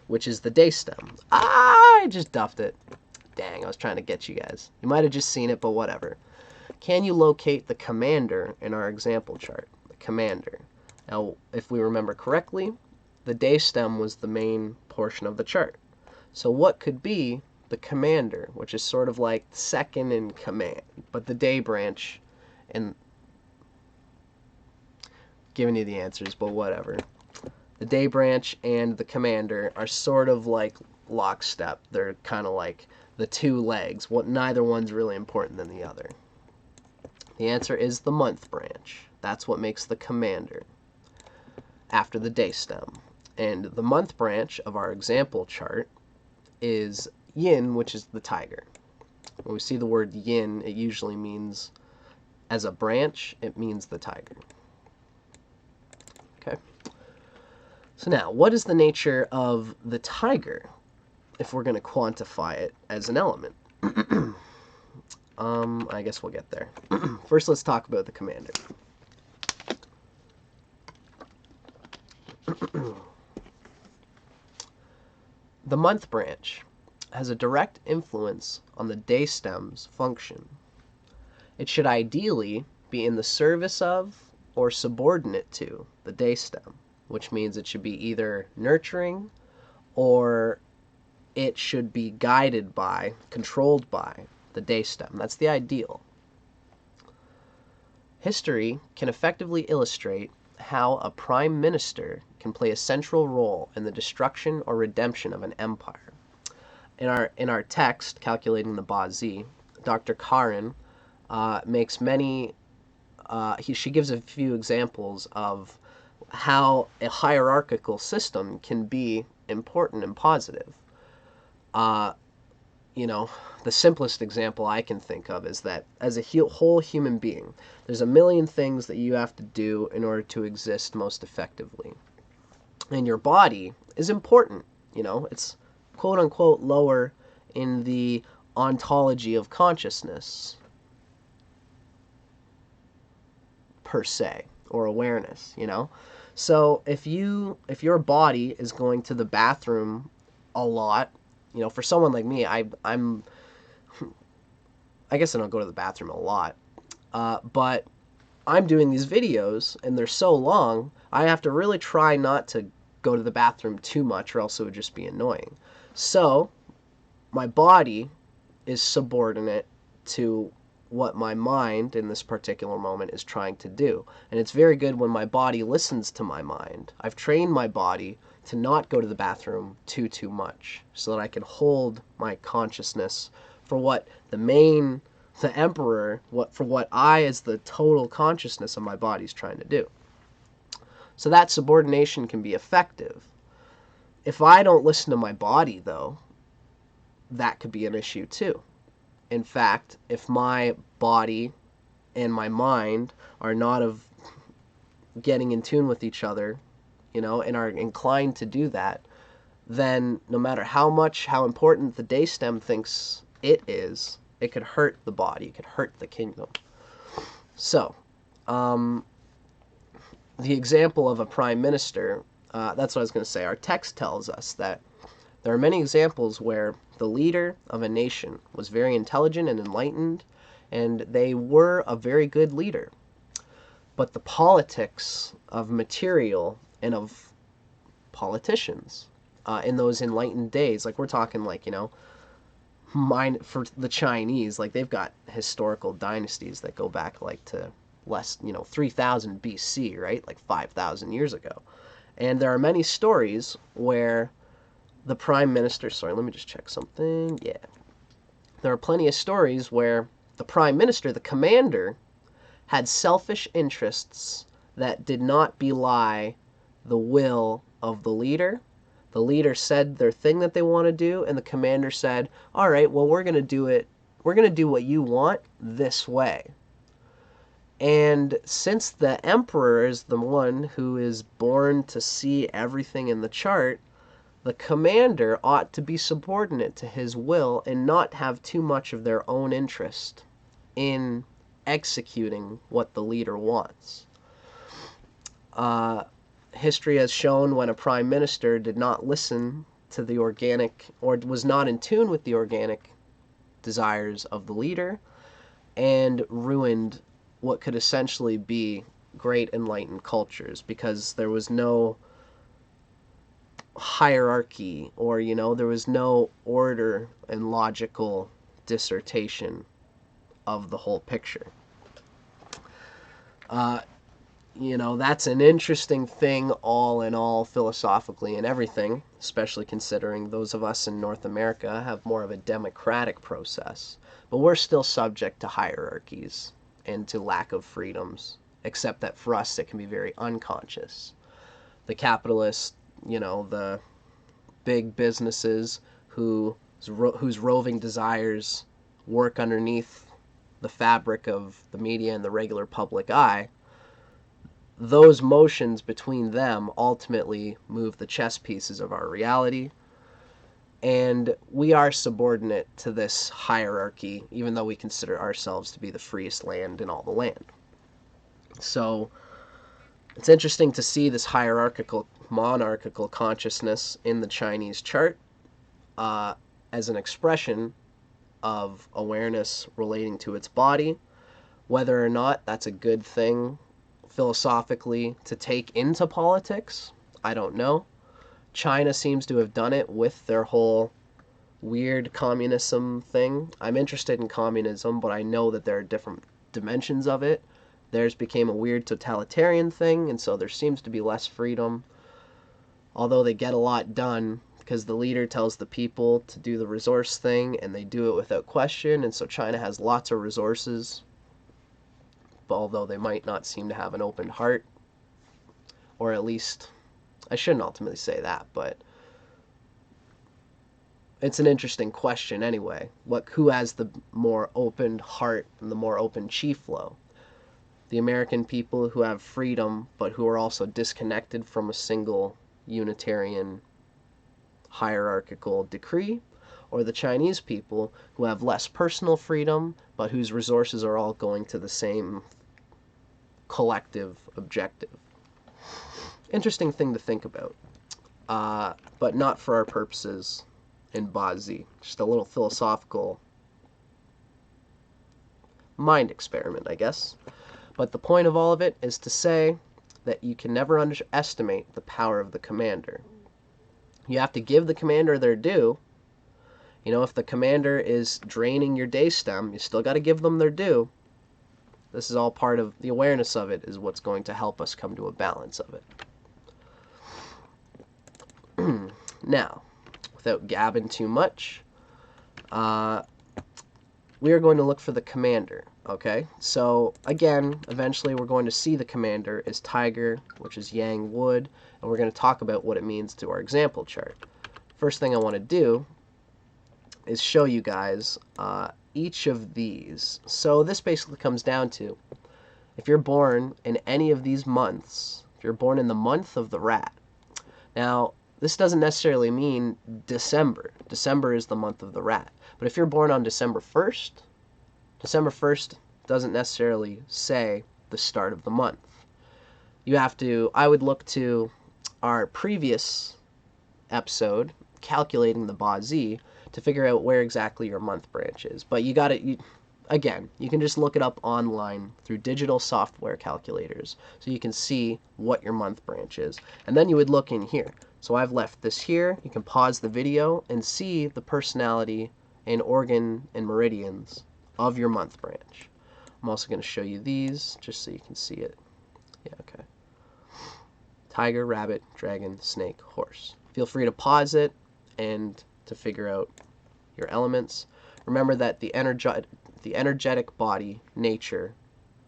which is the day stem. I just duffed it. Dang, I was trying to get you guys. You might have just seen it, but whatever. Can you locate the commander in our example chart? The commander. Now, if we remember correctly, the day stem was the main portion of the chart. So what could be the commander, which is sort of like second in command, but the day branch, and giving you the answers, but whatever. The day branch and the commander are sort of like lockstep. They're kind of like the two legs. Neither one's really important than the other. The answer is the month branch. That's what makes the commander after the day stem. And the month branch of our example chart is yin, which is the tiger. When we see the word yin, it usually means, as a branch, it means the tiger. Okay. So now, what is the nature of the tiger if we're going to quantify it as an element? I guess we'll get there. First, let's talk about the commander. The month branch has a direct influence on the day stem's function. It should ideally be in the service of or subordinate to the day stem, which means it should be either nurturing or it should be guided by, controlled by the day stem. That's the ideal. History can effectively illustrate how a prime minister can play a central role in the destruction or redemption of an empire. In our text, Calculating the Ba Zi, Dr. Karin makes many, she gives a few examples of how a hierarchical system can be important and positive. You know, the simplest example I can think of is that as a whole human being, there's a million things that you have to do in order to exist most effectively. And your body is important, you know, it's quote unquote lower in the ontology of consciousness, per se, or awareness, you know. So if your body is going to the bathroom a lot, you know, for someone like me, I guess I don't go to the bathroom a lot, but I'm doing these videos and they're so long, I have to really try not to go to the bathroom too much or else it would just be annoying. So my body is subordinate to what my mind in this particular moment is trying to do. And it's very good when my body listens to my mind. I've trained my body to not go to the bathroom too much so that I can hold my consciousness for what the Emperor, for what I as the total consciousness of my body is trying to do. So that subordination can be effective. If I don't listen to my body, though, that could be an issue too. In fact, if my body and my mind are not getting in tune with each other, you know, and are inclined to do that, then no matter how important the day stem thinks it is, it could hurt the body, it could hurt the kingdom. So, the example of a prime minister, that's what I was going to say. Our text tells us that there are many examples where the leader of a nation was very intelligent and enlightened, and they were a very good leader. But the politics of material and of politicians in those enlightened days, like we're talking like, you know, for the Chinese, like they've got historical dynasties that go back like to 3000 BC, right? Like 5,000 years ago. And there are many stories where the prime minister, sorry, let me just check something. Yeah. There are plenty of stories where the prime minister, the commander, had selfish interests that did not belie the will of the leader, The leader said their thing that they want to do, and the commander said, all right, well, we're going to do it. We're going to do what you want this way. And since the emperor is the one who is born to see everything in the chart, the commander ought to be subordinate to his will and not have too much of their own interest in executing what the leader wants. History has shown when a prime minister did not listen to the organic, or was not in tune with the organic desires of the leader, and ruined what could essentially be great enlightened cultures, because there was no hierarchy, or there was no order and logical dissertation of the whole picture. That's an interesting thing all in all, philosophically and everything, especially considering those of us in North America have more of a democratic process. But we're still subject to hierarchies and to lack of freedoms, except that for us it can be very unconscious. The capitalists, the big businesses whose roving desires work underneath the fabric of the media and the regular public eye, those motions between them ultimately move the chess pieces of our reality, and we are subordinate to this hierarchy, even though we consider ourselves to be the freest land in all the land. So it's interesting to see this hierarchical, monarchical consciousness in the Chinese chart as an expression of awareness relating to its body. Whether or not that's a good thing philosophically to take into politics, I don't know. China seems to have done it with their whole weird communism thing. I'm interested in communism, but I know that there are different dimensions of it. Theirs became a weird totalitarian thing, and so there seems to be less freedom. Although they get a lot done because the leader tells the people to do the resource thing, and they do it without question, and so China has lots of resources, although they might not seem to have an open heart, or at least, I shouldn't ultimately say that, but it's an interesting question anyway. Who has the more open heart and the more open chi flow? The American people who have freedom, but who are also disconnected from a single unitarian hierarchical decree, or the Chinese people who have less personal freedom, but whose resources are all going to the same collective objective. Interesting thing to think about, but not for our purposes in Bazi. Just a little philosophical mind experiment, I guess. But the point of all of it is to say that you can never underestimate the power of the commander. You have to give the commander their due. If the commander is draining your day stem, you still got to give them their due. This is all part of the awareness of it, is what's going to help us come to a balance of it. Now, without gabbing too much, we are going to look for the commander, okay? So, again, eventually we're going to see the commander as Tiger, which is Yang Wood, and we're going to talk about what it means to our example chart. First thing I want to do is show you guys each of these. So this basically comes down to, if you're born in any of these months, if you're born in the month of the rat. Now, this doesn't necessarily mean December. December is the month of the rat. But if you're born on December 1st, December 1st doesn't necessarily say the start of the month. I would look to our previous episode, calculating the Bazi, to figure out where exactly your month branch is. But again, you can just look it up online through digital software calculators, so you can see what your month branch is. And then you would look in here. So I've left this here. You can pause the video and see the personality and organ and meridians of your month branch. I'm also going to show you these just so you can see it. Yeah, okay. Tiger, rabbit, dragon, snake, horse. Feel free to pause it and to figure out your elements. Remember that the energetic body nature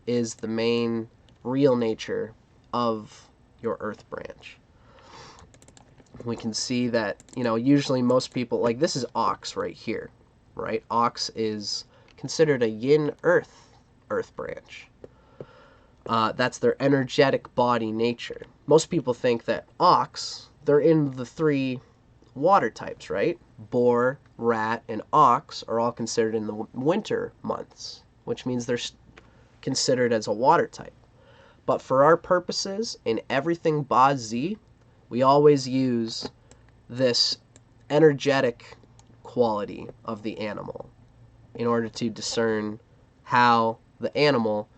is the main real nature of your earth branch. we can see that, usually most people, like this is ox right here, right? Ox is considered a yin earth branch. That's their energetic body nature. Most people think that ox, they're in the 3 water types, right? Boar, rat, and ox are all considered in the winter months, which means they're considered as a water type. But for our purposes, in everything Ba Zi, we always use this energetic quality of the animal in order to discern how the animal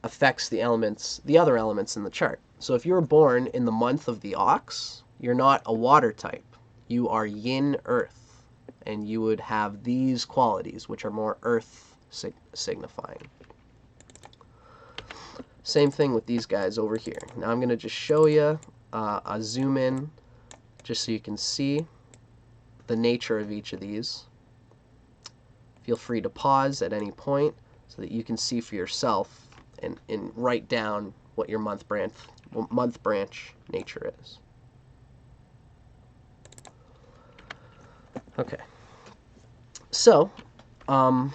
affects the other elements in the chart. So if you're born in the month of the ox, you're not a water type. You are yin earth, and you would have these qualities, which are more earth signifying. Same thing with these guys over here. Now I'm going to just show you a zoom in just so you can see the nature of each of these. Feel free to pause at any point so that you can see for yourself and write down what your month branch nature is. Okay. So, I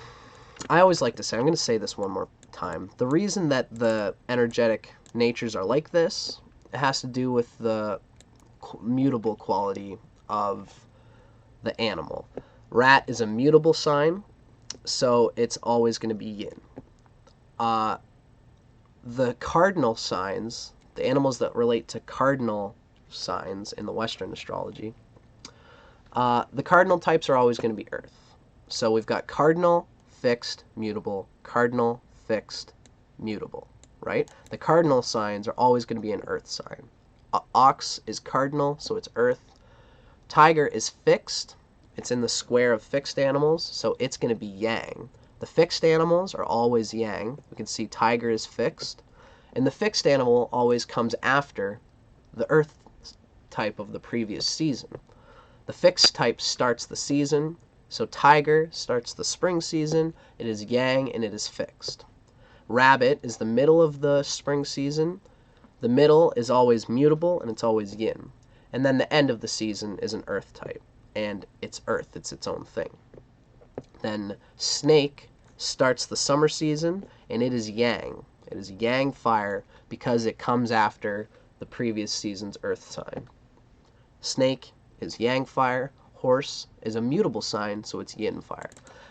always like to say, I'm going to say this one more time. The reason that the energetic natures are like this, it has to do with the mutable quality of the animal. Rat is a mutable sign, so it's always going to be yin. The cardinal signs, the animals that relate to cardinal signs in the Western astrology, the cardinal types are always going to be earth. So we've got cardinal, fixed, mutable, cardinal, fixed, mutable, right? The cardinal signs are always going to be an earth sign. Ox is cardinal, so it's earth. Tiger is fixed. It's in the square of fixed animals, so it's going to be yang. The fixed animals are always yang. We can see tiger is fixed. And the fixed animal always comes after the earth type of the previous season. The fixed type starts the season, so tiger starts the spring season. It is yang and it is fixed. Rabbit is the middle of the spring season. The middle is always mutable and it's always yin. And then the end of the season is an earth type, and it's earth, it's its own thing. Then snake starts the summer season and it is yang. It is yang fire because it comes after the previous season's earth sign. Snake is yang fire. Horse is a mutable sign, so it's yin fire.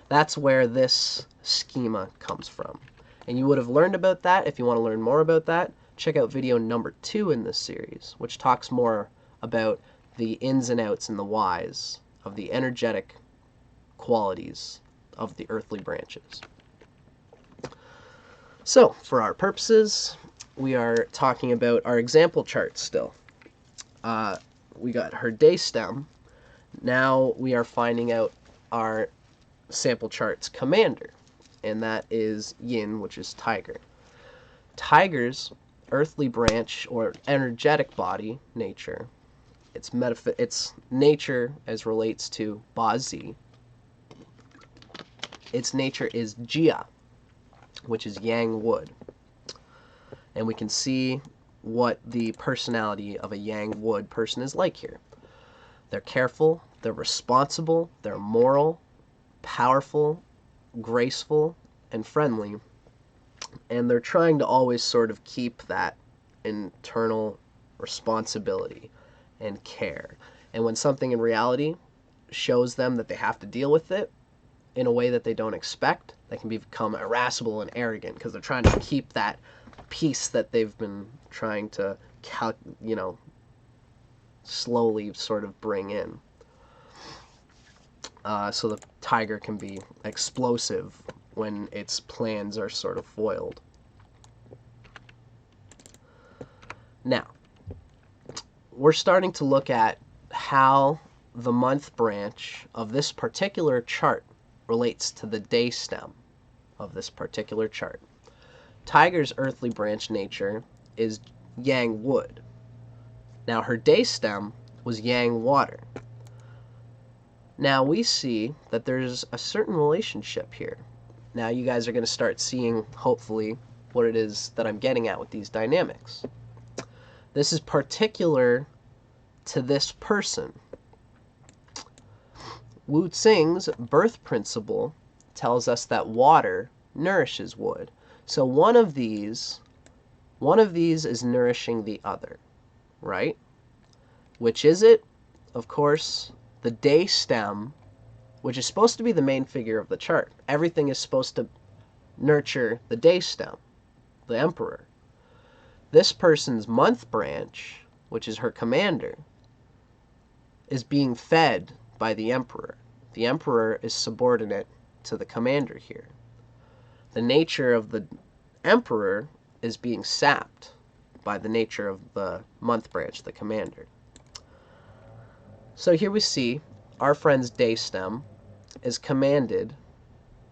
That's where this schema comes from. And you would have learned about that. If you want to learn more about that, check out video number 2 in this series, which talks more about the ins and outs and the whys of the energetic qualities of the earthly branches. So, for our purposes, we are talking about our example chart still. We got her day stem. Now we are finding out our sample chart's commander, and that is yin, which is tiger. Tiger's earthly branch or energetic body nature, its nature as relates to Ba Zi. Its nature is Jia, which is yang wood. And we can see what the personality of a yang wood person is like here. They're careful, they're responsible, they're moral, powerful, graceful, and friendly. And they're trying to always sort of keep that internal responsibility and care. And when something in reality shows them that they have to deal with it in a way that they don't expect, they can become irascible and arrogant because they're trying to keep that peace that they've been trying to slowly sort of bring in. So the tiger can be explosive when its plans are sort of foiled. Now, we're starting to look at how the month branch of this particular chart relates to the day stem of this particular chart. Tiger's earthly branch nature is yang wood. Now her day stem was yang water. Now we see that there's a certain relationship here. Now you guys are going to start seeing, hopefully, what it is that I'm getting at with these dynamics. This is particular to this person. Wu Xing's birth principle tells us that water nourishes wood. So one of these is nourishing the other, right? Which is it? Of course, the day stem, which is supposed to be the main figure of the chart. Everything is supposed to nurture the day stem, the Emperor. This person's month branch, which is her commander, is being fed by the Emperor. The Emperor is subordinate to the commander here. The nature of the Emperor is being sapped by the nature of the month branch, the commander. So here we see our friend's day stem is commanded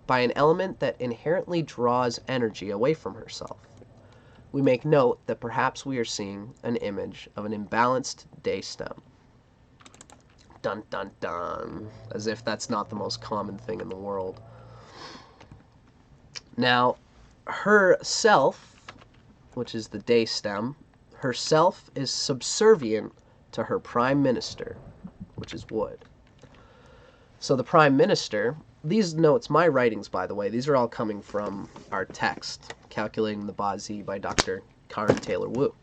by an element that inherently draws energy away from herself. We make note that perhaps we are seeing an image of an imbalanced day stem. Dun dun dun. As if that's not the most common thing in the world. Now, her self, which is the day stem, her self is subservient to her prime minister, which is wood. So the prime minister, these notes, my writings, by the way, these are all coming from our text, Calculating the Bazi by Dr. Karin Taylor Wu.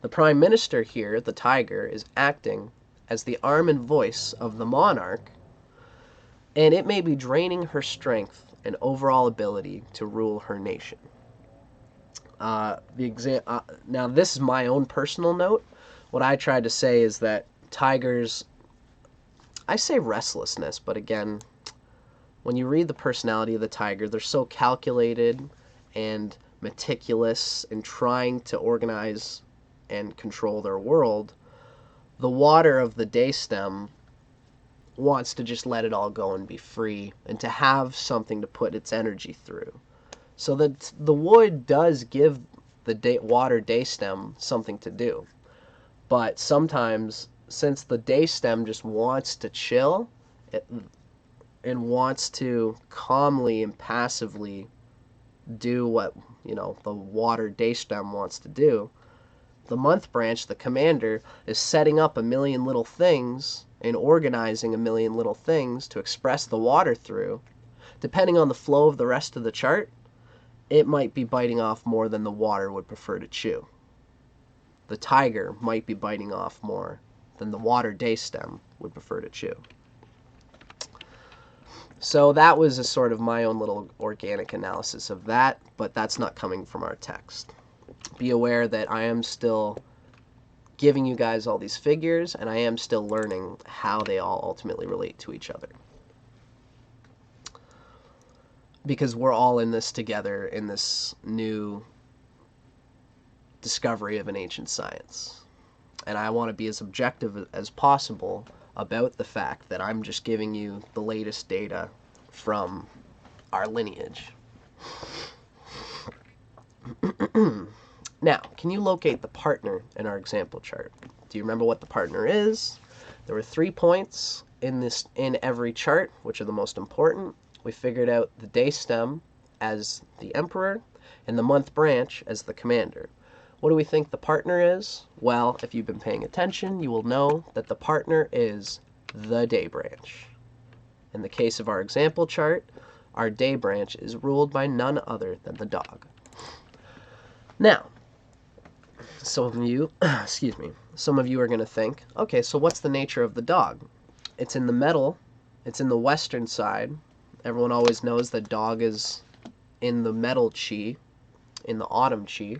The prime minister here, the tiger, is acting as the arm and voice of the monarch, and it may be draining her strength and overall ability to rule her nation. Now, this is my own personal note. What I tried to say is that tigers, I say restlessness, but again, when you read the personality of the tiger, they're so calculated and meticulous in trying to organize and control their world. The water of the day stem wants to just let it all go and be free and to have something to put its energy through. So that the wood does give the water day stem something to do. But sometimes, since the day stem just wants to chill and wants to calmly and passively do what, the water day stem wants to do, the month branch, the commander, is setting up a million little things and organizing a million little things to express the water through. Depending on the flow of the rest of the chart, it might be biting off more than the water would prefer to chew. The tiger might be biting off more than the water day stem would prefer to chew. So that was a sort of my own little organic analysis of that, but that's not coming from our text. Be aware that I am still giving you guys all these figures, and I am still learning how they all ultimately relate to each other. Because we're all in this together in this new discovery of an ancient science. And I want to be as objective as possible about the fact that I'm just giving you the latest data from our lineage. Now, can you locate the partner in our example chart? Do you remember what the partner is? There were 3 points in every chart, which are the most important. We figured out the day stem as the emperor and the month branch as the commander. What do we think the partner is? Well, if you've been paying attention, you will know that the partner is the day branch. In the case of our example chart, our day branch is ruled by none other than the dog. Now, some of you are going to think, okay, so what's the nature of the dog? It's in the metal, it's in the western side. Everyone always knows that dog is in the metal chi, in the autumn chi.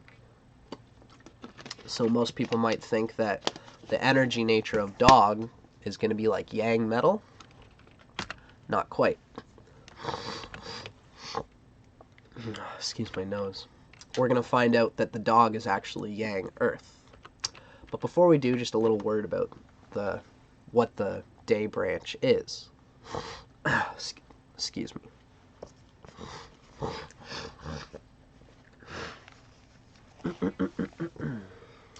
So most people might think that the energy nature of dog is going to be like yang metal. Not quite. Excuse my nose. We're going to find out that the dog is actually yang earth. But before we do, just a little word about what the day branch is. Excuse me.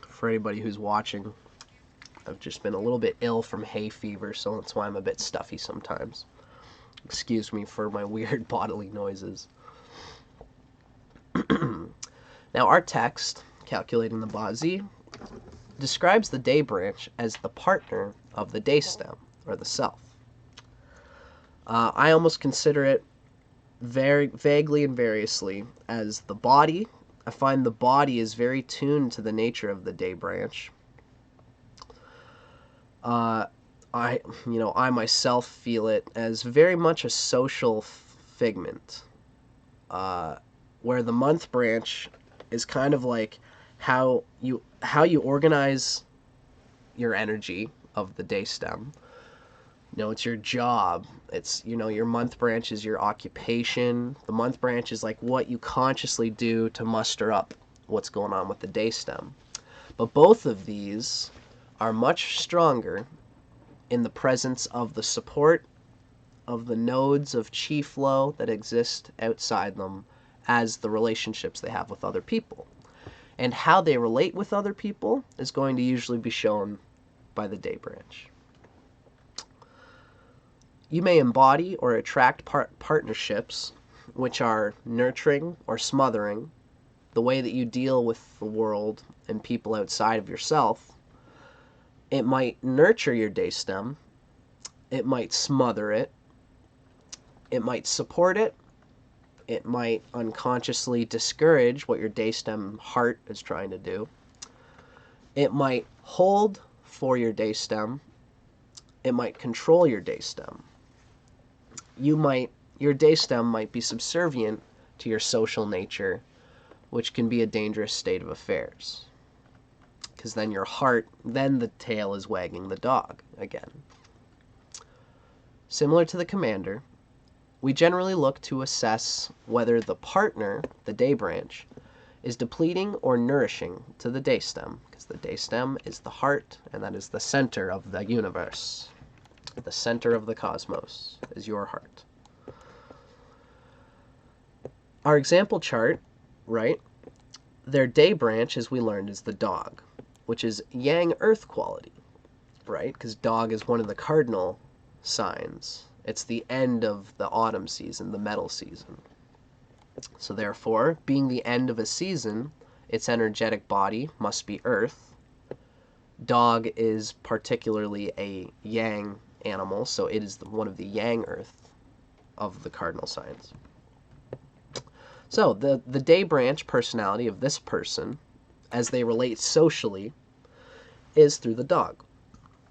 For anybody who's watching, I've just been a little bit ill from hay fever, so that's why I'm a bit stuffy sometimes. Excuse me for my weird bodily noises. Now our text, Calculating the Bazi, describes the day branch as the partner of the day stem, or the self. I almost consider it very vaguely and variously as the body. I find the body is very tuned to the nature of the day branch. I myself feel it as very much a social figment, where the month branch is kind of like how you organize your energy of the day stem. It's your job. It's, your month branch is your occupation. The month branch is like what you consciously do to muster up what's going on with the day stem. But both of these are much stronger in the presence of the support of the nodes of chi flow that exist outside them as the relationships they have with other people. And how they relate with other people is going to usually be shown by the day branch. You may embody or attract partnerships which are nurturing or smothering, the way that you deal with the world and people outside of yourself. It might nurture your day stem, it might smother it, it might support it, it might unconsciously discourage what your day stem heart is trying to do. It might hold for your day stem, it might control your day stem. Your day stem might be subservient to your social nature, which can be a dangerous state of affairs. Because then then the tail is wagging the dog again. Similar to the commander, we generally look to assess whether the partner, the day branch, is depleting or nourishing to the day stem, because the day stem is the heart, and that is the center of the universe. The center of the cosmos is your heart. Our example chart, right? Their day branch, as we learned, is the dog, which is yang earth quality, right? Because dog is one of the cardinal signs. It's the end of the autumn season, the metal season. So therefore, being the end of a season, its energetic body must be earth. Dog is particularly a yang animal, so it is one of the yang earth of the cardinal signs. So the day branch personality of this person, as they relate socially, is through the dog.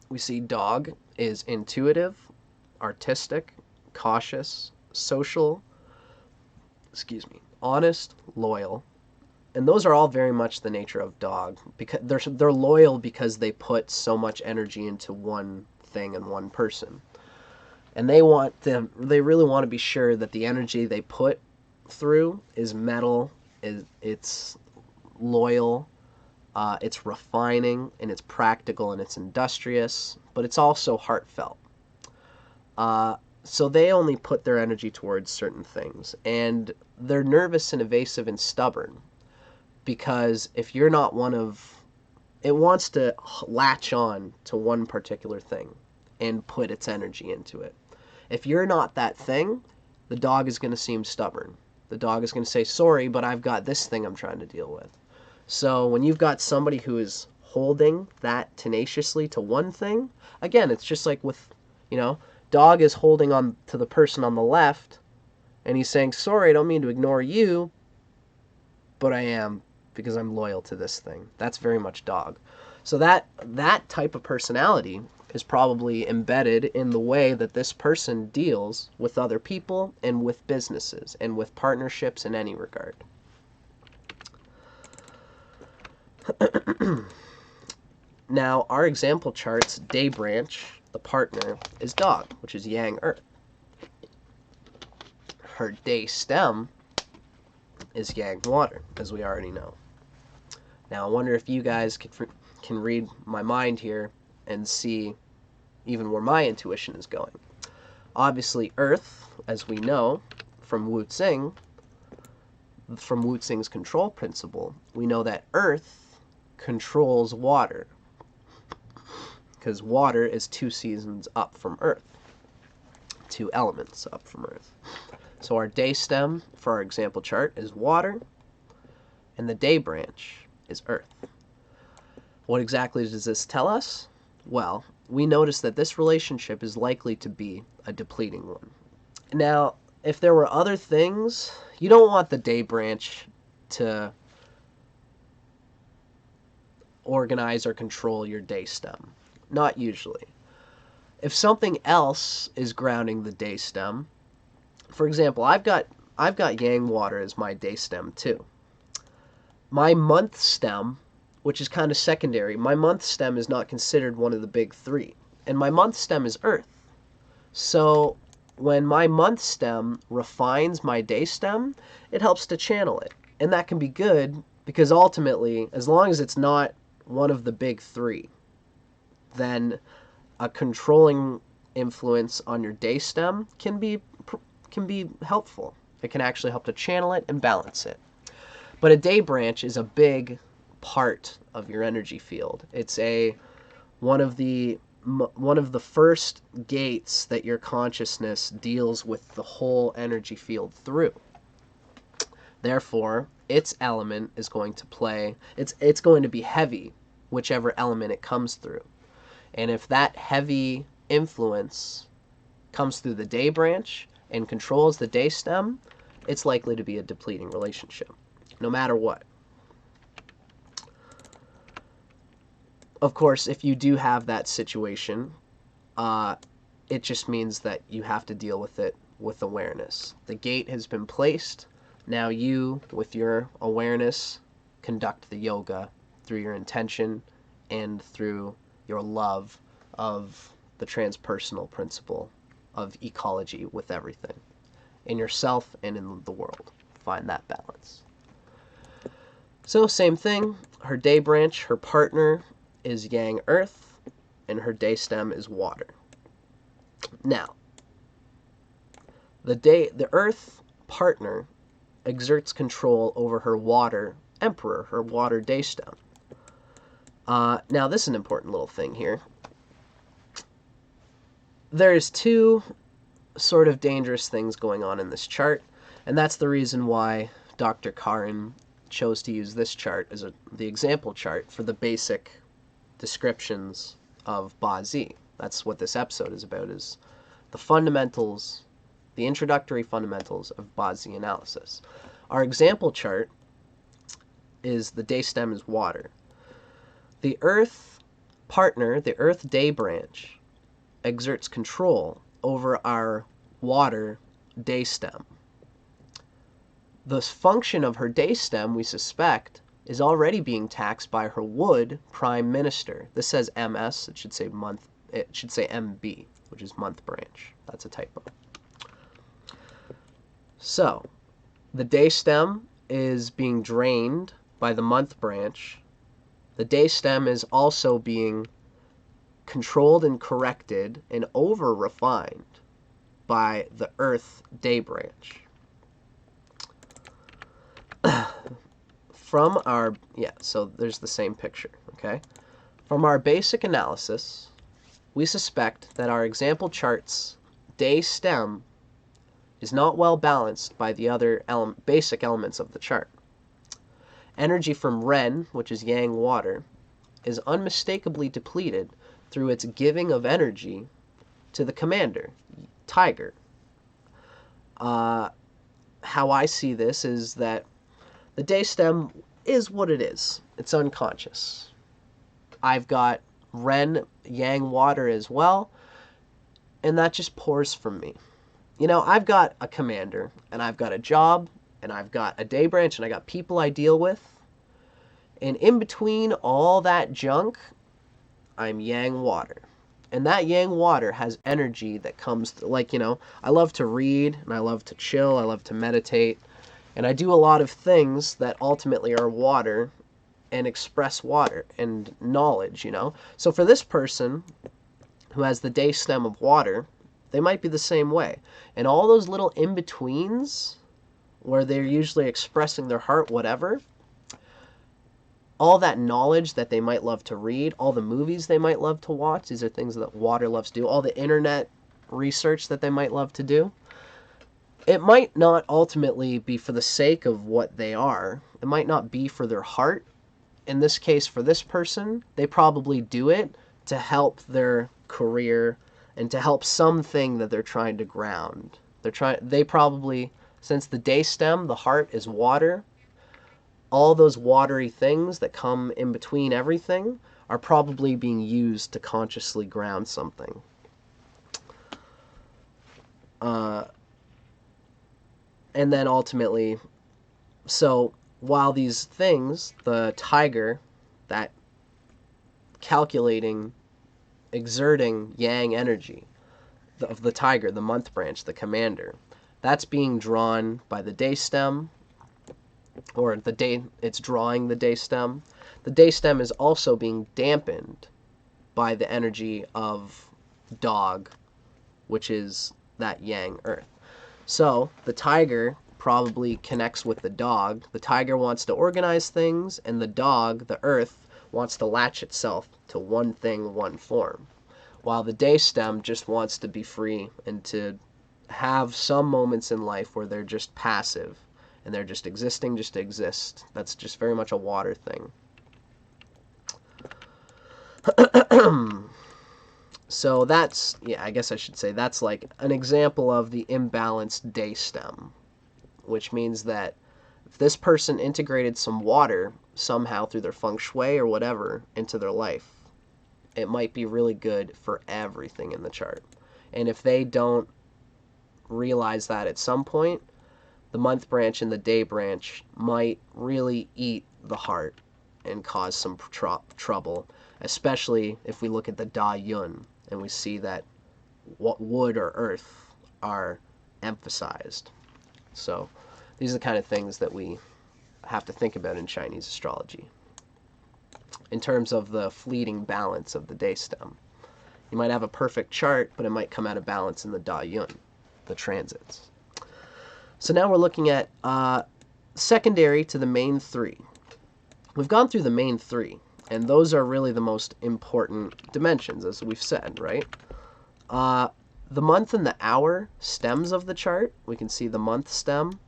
We see dog is intuitive, artistic, cautious, social, honest, loyal. And those are all very much the nature of dog, because they're loyal because they put so much energy into one thing and one person. And they really want to be sure that the energy they put through is metal, it's loyal, it's refining, and it's practical, and it's industrious, but it's also heartfelt. So they only put their energy towards certain things, and they're nervous and evasive and stubborn, because if you're not it wants to latch on to one particular thing and put its energy into it. If you're not that thing, the dog is going to seem stubborn. The dog is going to say, sorry, but I've got this thing I'm trying to deal with. So when you've got somebody who is holding that tenaciously to one thing, again, it's just like with, dog is holding on to the person on the left, and he's saying, sorry, I don't mean to ignore you, but I am, because I'm loyal to this thing. That's very much dog. So that type of personality is probably embedded in the way that this person deals with other people and with businesses and with partnerships in any regard. Now, our example chart's day branch, the partner, is dog, which is yang earth. Her day stem is yang water, as we already know. Now, I wonder if you guys can read my mind here and see even where my intuition is going. Obviously, earth, as we know from Wu Xing's control principle, we know that earth controls water, because water is 2 seasons up from earth, 2 elements up from earth. So our day stem for our example chart is water, and the day branch is earth. What exactly does this tell us? Well, we notice that this relationship is likely to be a depleting one. Now, if there were other things, you don't want the day branch to organize or control your day stem. Not usually. If something else is grounding the day stem, for example, I've got yang water as my day stem too. My month stem, which is kind of secondary, my month stem is not considered one of the big three. And my month stem is earth. So when my month stem refines my day stem, it helps to channel it. And that can be good because ultimately, as long as it's not one of the big three, then a controlling influence on your day stem can be helpful. It can actually help to channel it and balance it. But a day branch is a big part of your energy field. It's one of the first gates that your consciousness deals with the whole energy field through. Therefore, its element is going to play, it's going to be heavy, whichever element it comes through. And if that heavy influence comes through the day branch and controls the day stem, it's likely to be a depleting relationship, no matter what. Of course, if you do have that situation, it just means that you have to deal with it with awareness. The gate has been placed. Now you, with your awareness, conduct the yoga through your intention and through your love of the transpersonal principle of ecology with everything, in yourself and in the world. Find that balance. So same thing, her day branch, her partner is yang earth, and her day stem is water. Now, the earth partner exerts control over her water emperor, her water day stem. Now, this is an important little thing here. There's two sort of dangerous things going on in this chart, and that's the reason why Dr. Karin chose to use this chart as the example chart for the basic descriptions of Ba Zi. That's what this episode is about, is the fundamentals, the introductory fundamentals of Ba Zi analysis. Our example chart is the day stem is water. The earth partner, the earth day branch, exerts control over our water day stem. The function of her day stem, we suspect, is already being taxed by her wood prime minister. This says MS, it should say month, it should say MB, which is month branch. That's a typo. So, the day stem is being drained by the month branch. The day stem is also being controlled and corrected and over-refined by the earth day branch. So there's the same picture, okay? From our basic analysis, we suspect that our example chart's day stem is not well balanced by the other basic elements of the chart. Energy from Ren, which is yang water, is unmistakably depleted through its giving of energy to the commander, Tiger. How I see this is that the day stem is what it is. It's unconscious. I've got Ren yang water as well, and that just pours from me. You know, I've got a commander, and I've got a job, and I've got a day branch, and I got people I deal with. And in between all that junk, I'm yang water. And that yang water has energy that comes, like, you know, I love to read, and I love to chill, I love to meditate, and I do a lot of things that ultimately are water and express water and knowledge, you know. So for this person who has the day stem of water, they might be the same way. And all those little in-betweens where they're usually expressing their heart, whatever, all that knowledge that they might love to read, all the movies they might love to watch, these are things that water loves to do, all the internet research that they might love to do, it might not ultimately be for the sake of what they are. It might not be for their heart. in this case, for this person, they probably do it to help their career and to help something that they're trying to ground. They probably, since the day stem, the heart is water, all those watery things that come in between everything are probably being used to consciously ground something. And then ultimately, so while these things, the tiger, that calculating, exerting yang energy of the tiger, the month branch, the commander, that's being drawn by the day stem, or it's drawing the day stem. The day stem is also being dampened by the energy of dog, which is that yang earth. So the tiger probably connects with the dog. The tiger wants to organize things, and the dog, the earth, wants to latch itself to one thing, one form. While the day stem just wants to be free and to have some moments in life where they're just passive and they're just existing just to exist. That's just very much a water thing. So that's, I guess I should say that's like an example of the imbalanced day stem, which means that if this person integrated some water somehow through their feng shui or whatever into their life, it might be really good for everything in the chart. And if they don't realize that at some point, the month branch and the day branch might really eat the heart and cause some trouble, especially if we look at the Da Yun and we see that what wood or earth are emphasized. So these are the kind of things that we have to think about in Chinese astrology in terms of the fleeting balance of the day stem. You might have a perfect chart, but it might come out of balance in the Da Yun, the transits. So now we're looking at secondary to the main three. We've gone through the main three, and those are really the most important dimensions, as we've said, right? The month and the hour stems of the chart, we can see the month stem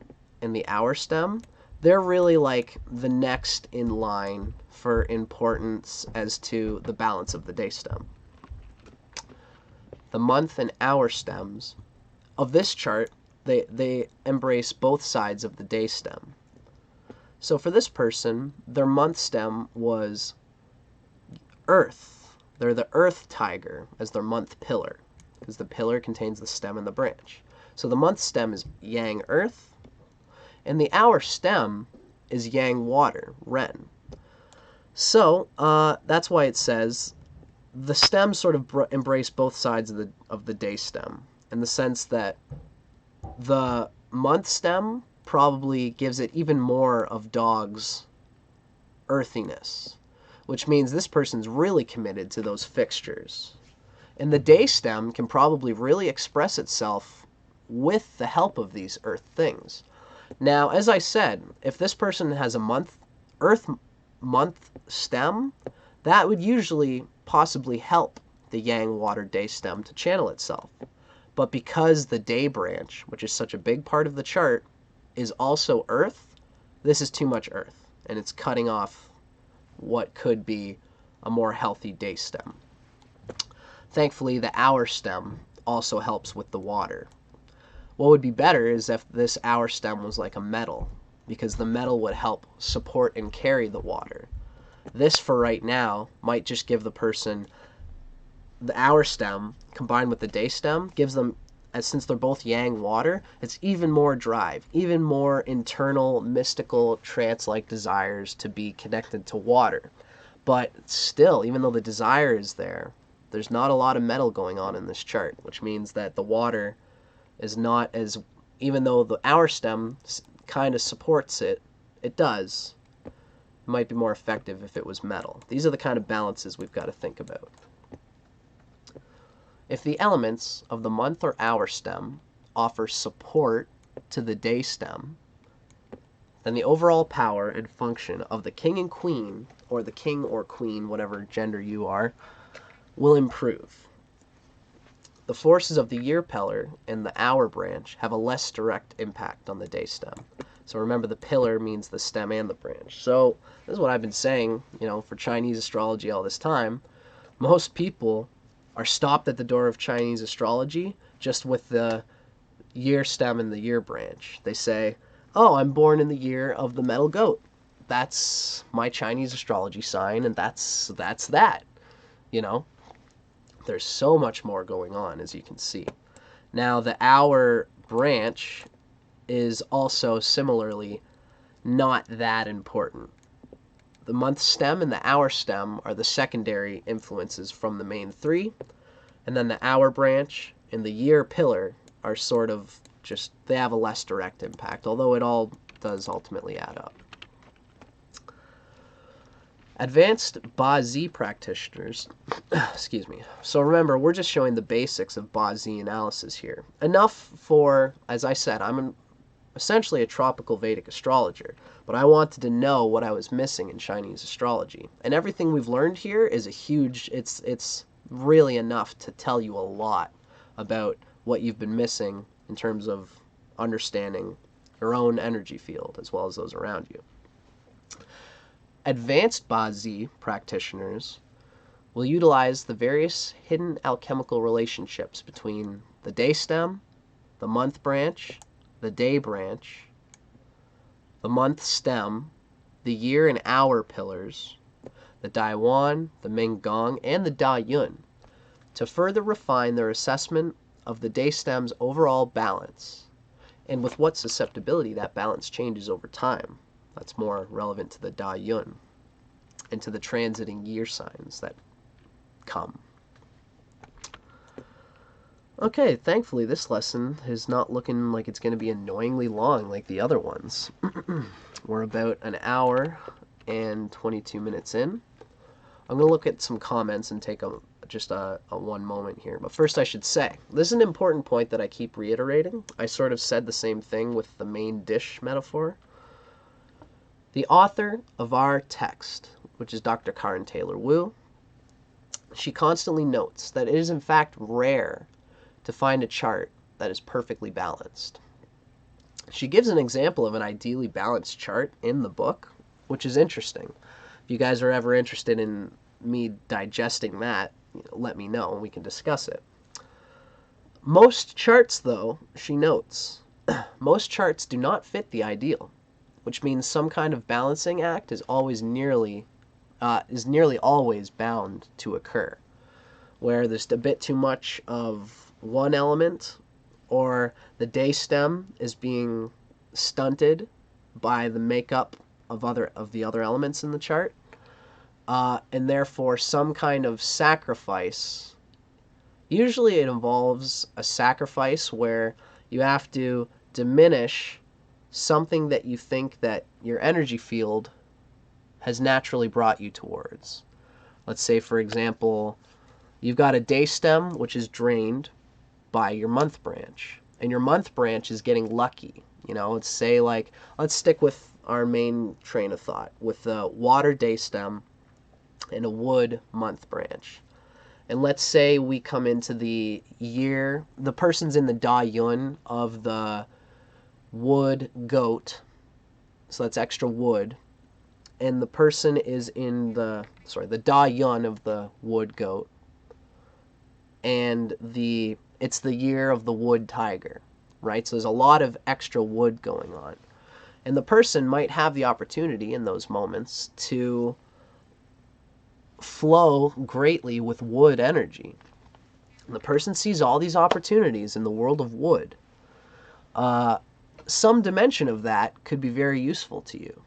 and the hour stem. They're really like the next in line for importance as to the balance of the day stem. The month and hour stems of this chart, they embrace both sides of the day stem. So for this person, their month stem was earth. They're the earth tiger as their month pillar, because the pillar contains the stem and the branch. So the month stem is yang earth, and the hour stem is yang water, ren. So that's why it says the stems sort of embrace both sides of the day stem, in the sense that the month stem probably gives it even more of dog's earthiness, which means this person's really committed to those fixtures. And the day stem can probably really express itself with the help of these earth things. Now, as I said, if this person has a earth month stem, that would usually possibly help the yang water day stem to channel itself. But because the day branch, which is such a big part of the chart, is also earth, this is too much earth, and it's cutting off what could be a more healthy day stem. Thankfully, the hour stem also helps with the water. What would be better is if this hour stem was like a metal, because the metal would help support and carry the water. This, for right now, might just give the person the hour stem combined with the day stem, gives them, as since they're both yang water, it's even more drive, even more internal, mystical, trance-like desires to be connected to water. But still, even though the desire is there, there's not a lot of metal going on in this chart, which means that the water is not as, even though the hour stem kind of supports it, it does. It might be more effective if it was metal. These are the kind of balances we've got to think about. If the elements of the month or hour stem offer support to the day stem, then the overall power and function of the king and queen, or the king or queen, whatever gender you are, will improve. The forces of the year pillar and the hour branch have a less direct impact on the day stem. So remember, the pillar means the stem and the branch. So this is what I've been saying, for Chinese astrology all this time. Most people are stopped at the door of Chinese astrology just with the year stem and the year branch. They say, oh, I'm born in the year of the metal goat. That's my Chinese astrology sign, and that's that. There's so much more going on, as you can see. Now, the hour branch is also similarly not that important. The month stem and the hour stem are the secondary influences from the main three, and then the hour branch and the year pillar are sort of just, they have a less direct impact, although it all does ultimately add up. Advanced Ba-Z practitioners, excuse me. So remember, we're just showing the basics of Ba-Z analysis here. Enough for, as I said, I'm essentially a tropical Vedic astrologer, but I wanted to know what I was missing in Chinese astrology. And everything we've learned here is a huge, it's really enough to tell you a lot about what you've been missing in terms of understanding your own energy field as well as those around you. Advanced Ba-Z practitioners will utilize the various hidden alchemical relationships between the day stem, the month branch, the day branch, the month stem, the year and hour pillars, the Daiwan, the Minggong, and the Da Yun to further refine their assessment of the day stem's overall balance and with what susceptibility that balance changes over time. That's more relevant to the Da Yun and to the transiting year signs that come. Okay, thankfully this lesson is not looking like it's going to be annoyingly long like the other ones. We're about an hour and 22 minutes in. I'm going to look at some comments and take just a one moment here. But first I should say, this is an important point that I keep reiterating. I sort of said the same thing with the main dish metaphor. The author of our text, which is Dr. Karin Taylor Wu, she constantly notes that it is in fact rare to find a chart that is perfectly balanced. She gives an example of an ideally balanced chart in the book, which is interesting. If you guys are ever interested in me digesting that, let me know and we can discuss it. Most charts, though, she notes, most charts do not fit the ideal, which means some kind of balancing act is nearly always bound to occur, where there's a bit too much of one element, or the day stem is being stunted by the makeup of the other elements in the chart, and therefore some kind of sacrifice. Usually it involves a sacrifice where you have to diminish something that you think that your energy field has naturally brought you towards. Let's say, for example, you've got a day stem which is drained by your month branch, and your month branch is getting lucky. Let's stick with our main train of thought with the water day stem and a wood month branch. And let's say we come into the year, the person's in the Da Yun of the wood goat, so that's extra wood, and the person is in the Da Yun of the wood goat, and it's the year of the wood tiger, right? So there's a lot of extra wood going on. And the person might have the opportunity in those moments to flow greatly with wood energy. And the person sees all these opportunities in the world of wood. Some dimension of that could be very useful to you.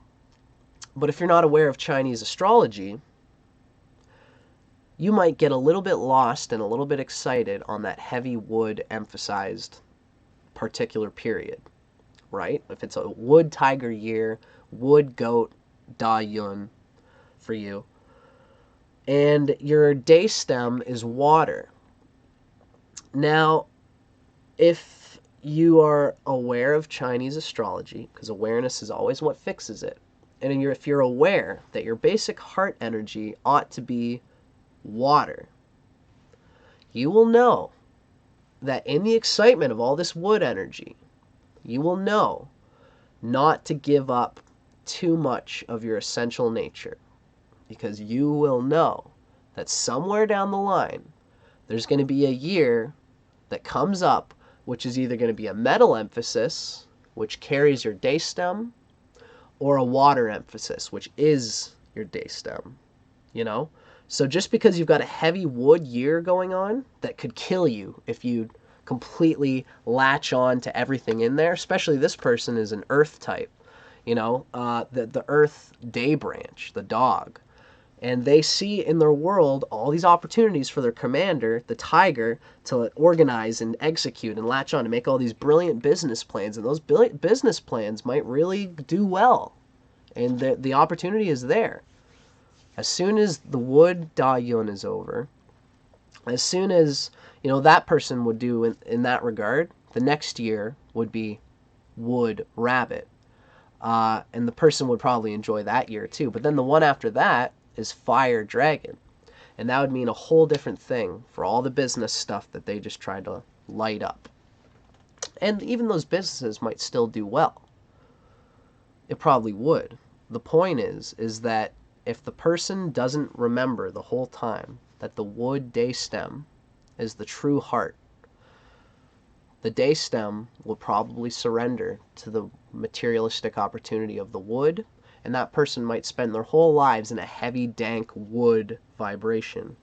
But if you're not aware of Chinese astrology, you might get a little bit lost and a little bit excited on that heavy wood emphasized particular period, right? If it's a wood tiger year, wood goat, Da Yun for you, and your day stem is water. Now, if you are aware of Chinese astrology, because awareness is always what fixes it, and if you're aware that your basic heart energy ought to be water, you will know that in the excitement of all this wood energy, you will know not to give up too much of your essential nature, because you will know that somewhere down the line, there's going to be a year that comes up, which is either going to be a metal emphasis, which carries your day stem, or a water emphasis, which is your day stem, you know? So just because you've got a heavy wood year going on, that could kill you if you completely latch on to everything in there, especially this person is an earth type, you know, the earth day branch, the dog. And they see in their world all these opportunities for their commander, the tiger, to organize and execute and latch on to make all these brilliant business plans. And those business plans might really do well. And the opportunity is there. As soon as the wood Dayun is over, as soon as, you know, that person would do in that regard, the next year would be wood rabbit. And the person would probably enjoy that year too. But then the one after that is fire dragon. And that would mean a whole different thing for all the business stuff that they just tried to light up. And even those businesses might still do well. It probably would. The point is that if the person doesn't remember the whole time that the wood day stem is the true heart, the day stem will probably surrender to the materialistic opportunity of the wood, and that person might spend their whole lives in a heavy, dank wood vibration.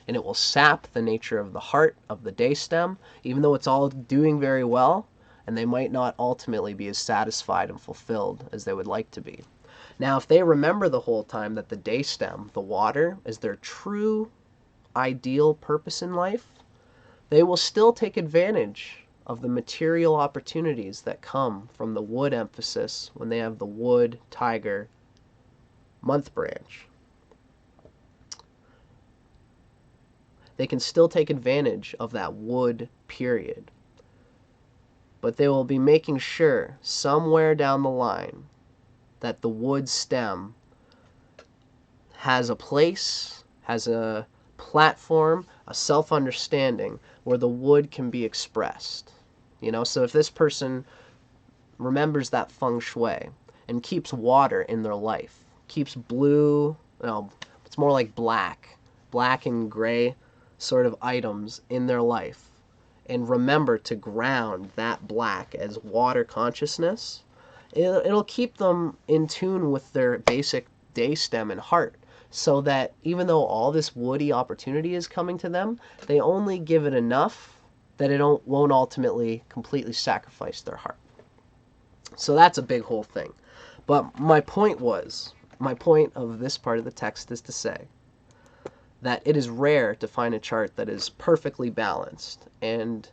And it will sap the nature of the heart of the day stem, even though it's all doing very well, and they might not ultimately be as satisfied and fulfilled as they would like to be. Now, if they remember the whole time that the day stem, the water, is their true ideal purpose in life, they will still take advantage of the material opportunities that come from the wood emphasis when they have the wood tiger month branch. They can still take advantage of that wood period, but they will be making sure somewhere down the line that the wood stem has a place, has a platform, a self-understanding where the wood can be expressed. You know, so if this person remembers that feng shui and keeps water in their life, keeps blue, no, it's more like black and gray sort of items in their life, and remember to ground that black as water consciousness, it'll keep them in tune with their basic day stem and heart, so that even though all this woody opportunity is coming to them, they only give it enough that it won't ultimately completely sacrifice their heart. So that's a big whole thing. But my point of this part of the text is to say that it is rare to find a chart that is perfectly balanced, and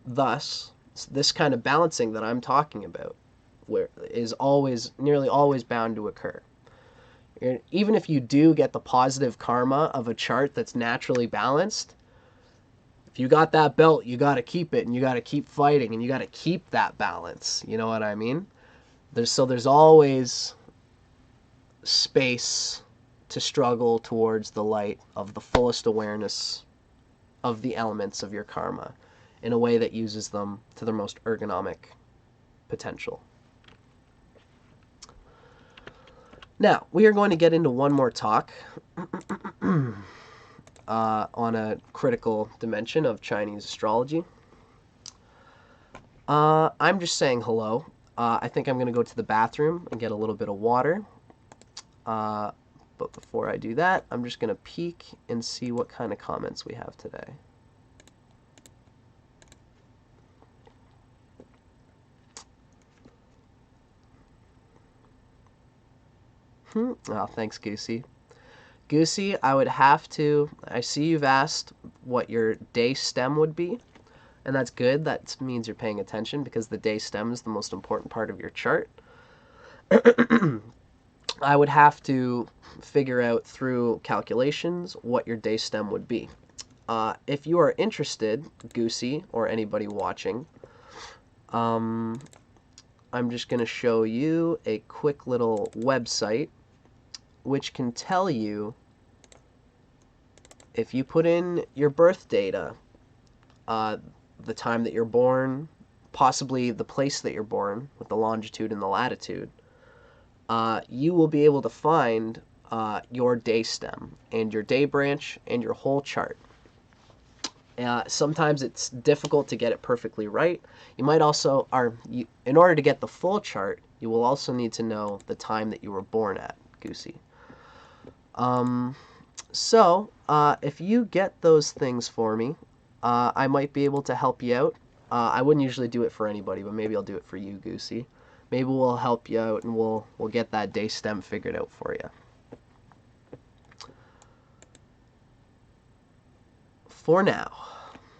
thus this kind of balancing that I'm talking about is nearly always bound to occur. Even if you do get the positive karma of a chart that's naturally balanced, if you got that belt, you got to keep it, and you got to keep fighting, and you got to keep that balance. You know what I mean? There's always space to struggle towards the light of the fullest awareness of the elements of your karma in a way that uses them to their most ergonomic potential. Now, we are going to get into one more talk on a critical dimension of Chinese astrology. I'm just saying hello. I think I'm going to go to the bathroom and get a little bit of water. But before I do that, I'm just going to peek and see what kind of comments we have today. Oh, thanks, Goosey. Goosey, I see you've asked what your day stem would be, and that's good. That means you're paying attention, because the day stem is the most important part of your chart. I would have to figure out through calculations what your day stem would be. If you are interested, Goosey, or anybody watching, I'm just going to show you a quick little website which can tell you, if you put in your birth data, the time that you're born, possibly the place that you're born with the longitude and the latitude, you will be able to find your day stem and your day branch and your whole chart. Sometimes it's difficult to get it perfectly right. You might also, in order to get the full chart, you will also need to know the time that you were born at, Goosey. So, if you get those things for me, I might be able to help you out. I wouldn't usually do it for anybody, but maybe I'll do it for you, Goosey. Maybe we'll help you out and we'll get that day stem figured out for you. For now,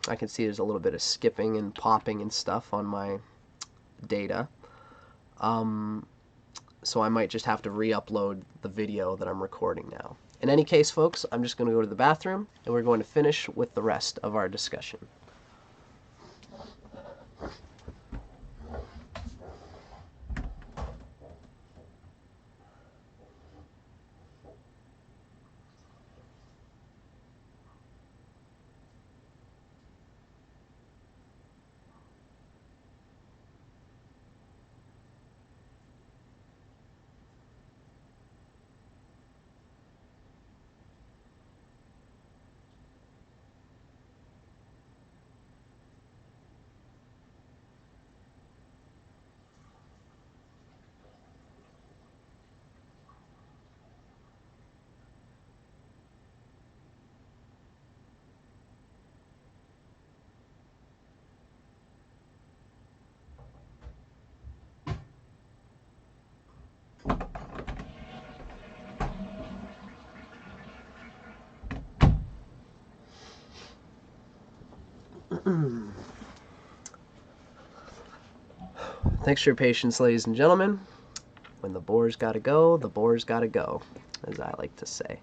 I can see there's a little bit of skipping and popping and stuff on my data. So I might just have to re-upload the video that I'm recording now. In any case, folks, I'm just going to go to the bathroom, and we're going to finish with the rest of our discussion. Thanks for your patience, ladies and gentlemen. When the boar's gotta go, the boar's gotta go, as I like to say.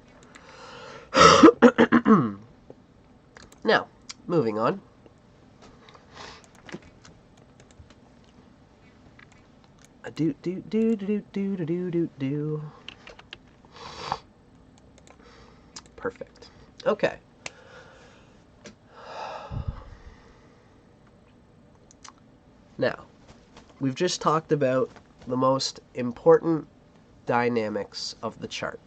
Now, moving on. Perfect. Okay. Now, we've just talked about the most important dynamics of the chart,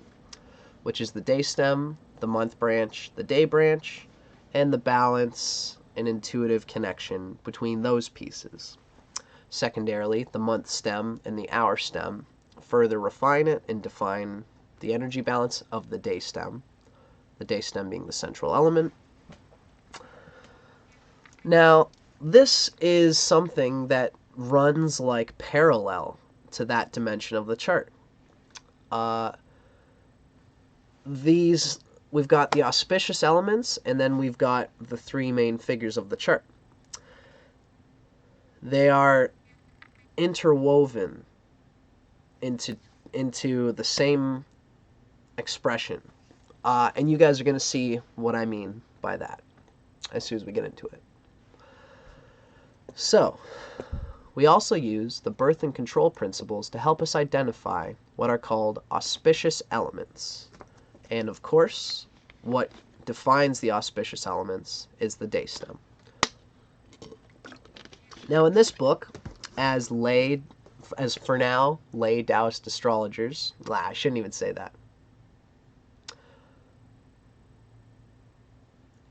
which is the day stem, the month branch, the day branch, and the balance and intuitive connection between those pieces. Secondarily, the month stem and the hour stem further refine it and define the energy balance of the day stem being the central element. Now, this is something that runs like parallel to that dimension of the chart. We've got the auspicious elements, and then we've got the three main figures of the chart. They are interwoven into the same expression. And you guys are going to see what I mean by that as soon as we get into it. So, we also use the birth and control principles to help us identify what are called auspicious elements. And of course, what defines the auspicious elements is the day stem. Now, in this book, as for now, lay Taoist astrologers, I shouldn't even say that.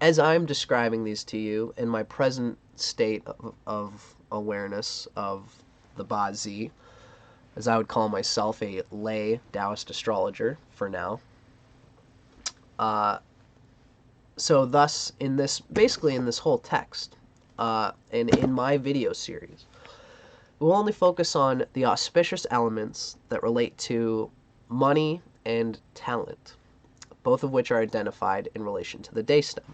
As I'm describing these to you in my present state of awareness of the Ba Zi, as I would call myself a lay Taoist astrologer for now. So thus, basically in this whole text, and in my video series, we'll only focus on the auspicious elements that relate to money and talent, both of which are identified in relation to the day stem.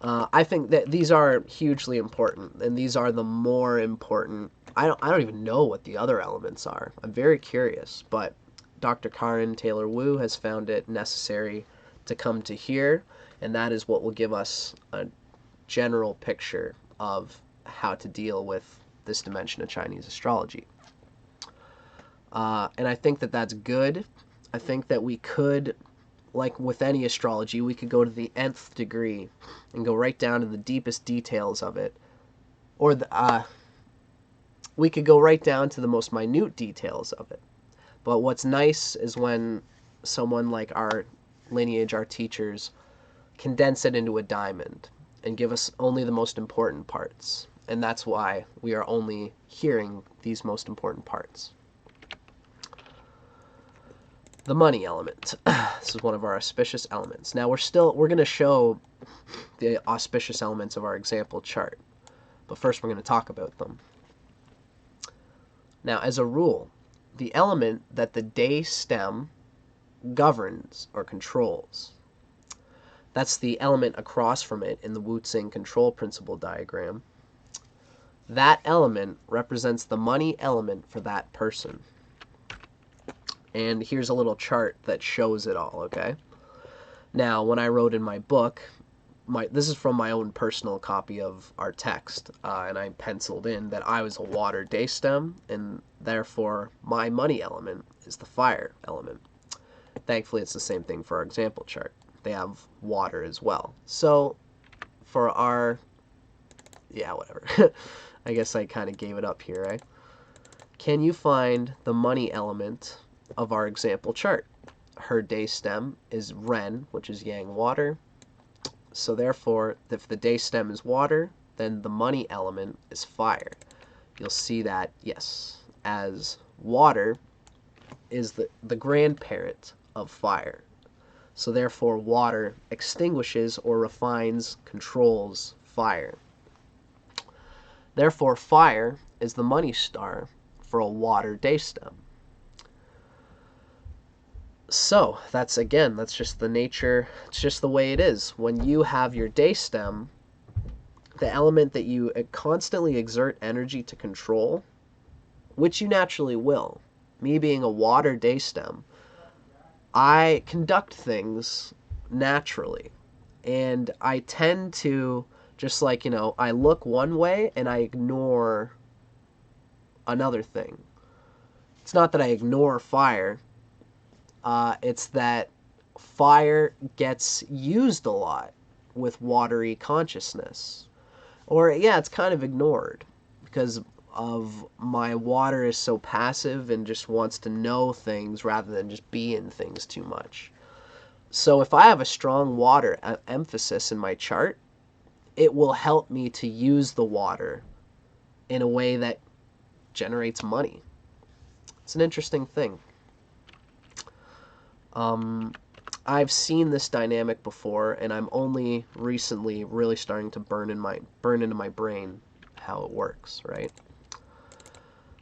I think that these are hugely important, and these are the more important. I don't even know what the other elements are. I'm very curious, but Dr. Karin Taylor Wu has found it necessary to come to here, and that is what will give us a general picture of how to deal with this dimension of Chinese astrology. And I think that that's good. I think that we could, like with any astrology, we could go to the nth degree and go right down to the deepest details of it or we could go right down to the most minute details of it. But what's nice is when someone like our lineage, our teachers, condense it into a diamond and give us only the most important parts. And that's why we are only hearing these most important parts. The money element. This is one of our auspicious elements. Now we're going to show the auspicious elements of our example chart. But first we're going to talk about them. Now, as a rule, the element that the day stem governs or controls, that's the element across from it in the Wu-Tsing control principle diagram. That element represents the money element for that person. And here's a little chart that shows it all, okay? Now, when I wrote in my book, this is from my own personal copy of our text, and I penciled in that I was a water day stem, and therefore my money element is the fire element. Thankfully, it's the same thing for our example chart. They have water as well. So for our, yeah, whatever. I guess I kind of gave it up here, right? Can you find the money element of our example chart? Her day stem is Ren, which is Yang water. So therefore, if the day stem is water, then the money element is fire. You'll see that, yes, as water is the grandparent of fire. So therefore, water extinguishes or refines, controls fire. Therefore, fire is the money star for a water day stem. So that's just the nature, it's just the way it is. When you have your day stem, the element that you constantly exert energy to control, which you naturally will. Me being a water day stem, I conduct things naturally. And I tend to, just like, I look one way and I ignore another thing. It's not that I ignore fire. It's that fire gets used a lot with watery consciousness. Or, yeah, it's kind of ignored because of my water is so passive and just wants to know things rather than just be in things too much. So if I have a strong water emphasis in my chart, it will help me to use the water in a way that generates money. It's an interesting thing. I've seen this dynamic before, and I'm only recently really starting to burn into my brain how it works, right?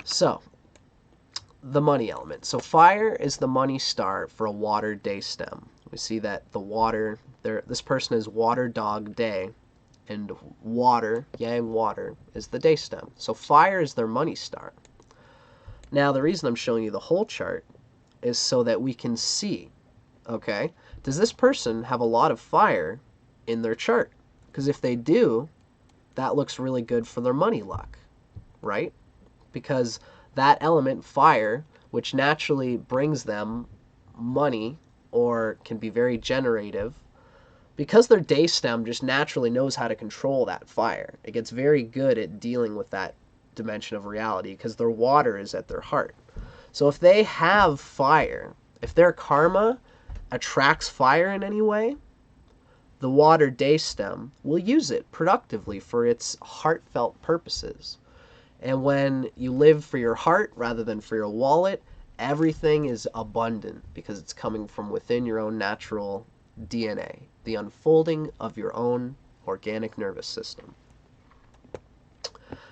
So, the money element. So fire is the money star for a water day stem. We see that the water, this person is water dog day, and water, yang water, is the day stem. So fire is their money star. Now, the reason I'm showing you the whole chart is so that we can see, okay, does this person have a lot of fire in their chart? Because if they do, that looks really good for their money luck, right? Because that element, fire, which naturally brings them money or can be very generative, because their day stem just naturally knows how to control that fire. It gets very good at dealing with that dimension of reality because their water is at their heart. So if they have fire, if their karma attracts fire in any way, the water day stem will use it productively for its heartfelt purposes. And when you live for your heart rather than for your wallet, everything is abundant because it's coming from within your own natural DNA, the unfolding of your own organic nervous system.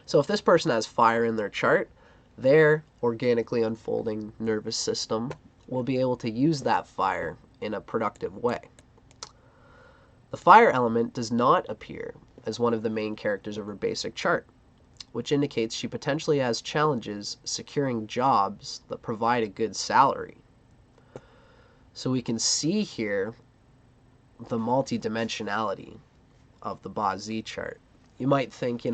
So if this person has fire in their chart, their organically unfolding nervous system will be able to use that fire in a productive way. The fire element does not appear as one of the main characters of her basic chart, which indicates she potentially has challenges securing jobs that provide a good salary. So we can see here the multidimensionality of the Ba Zi chart. You might think,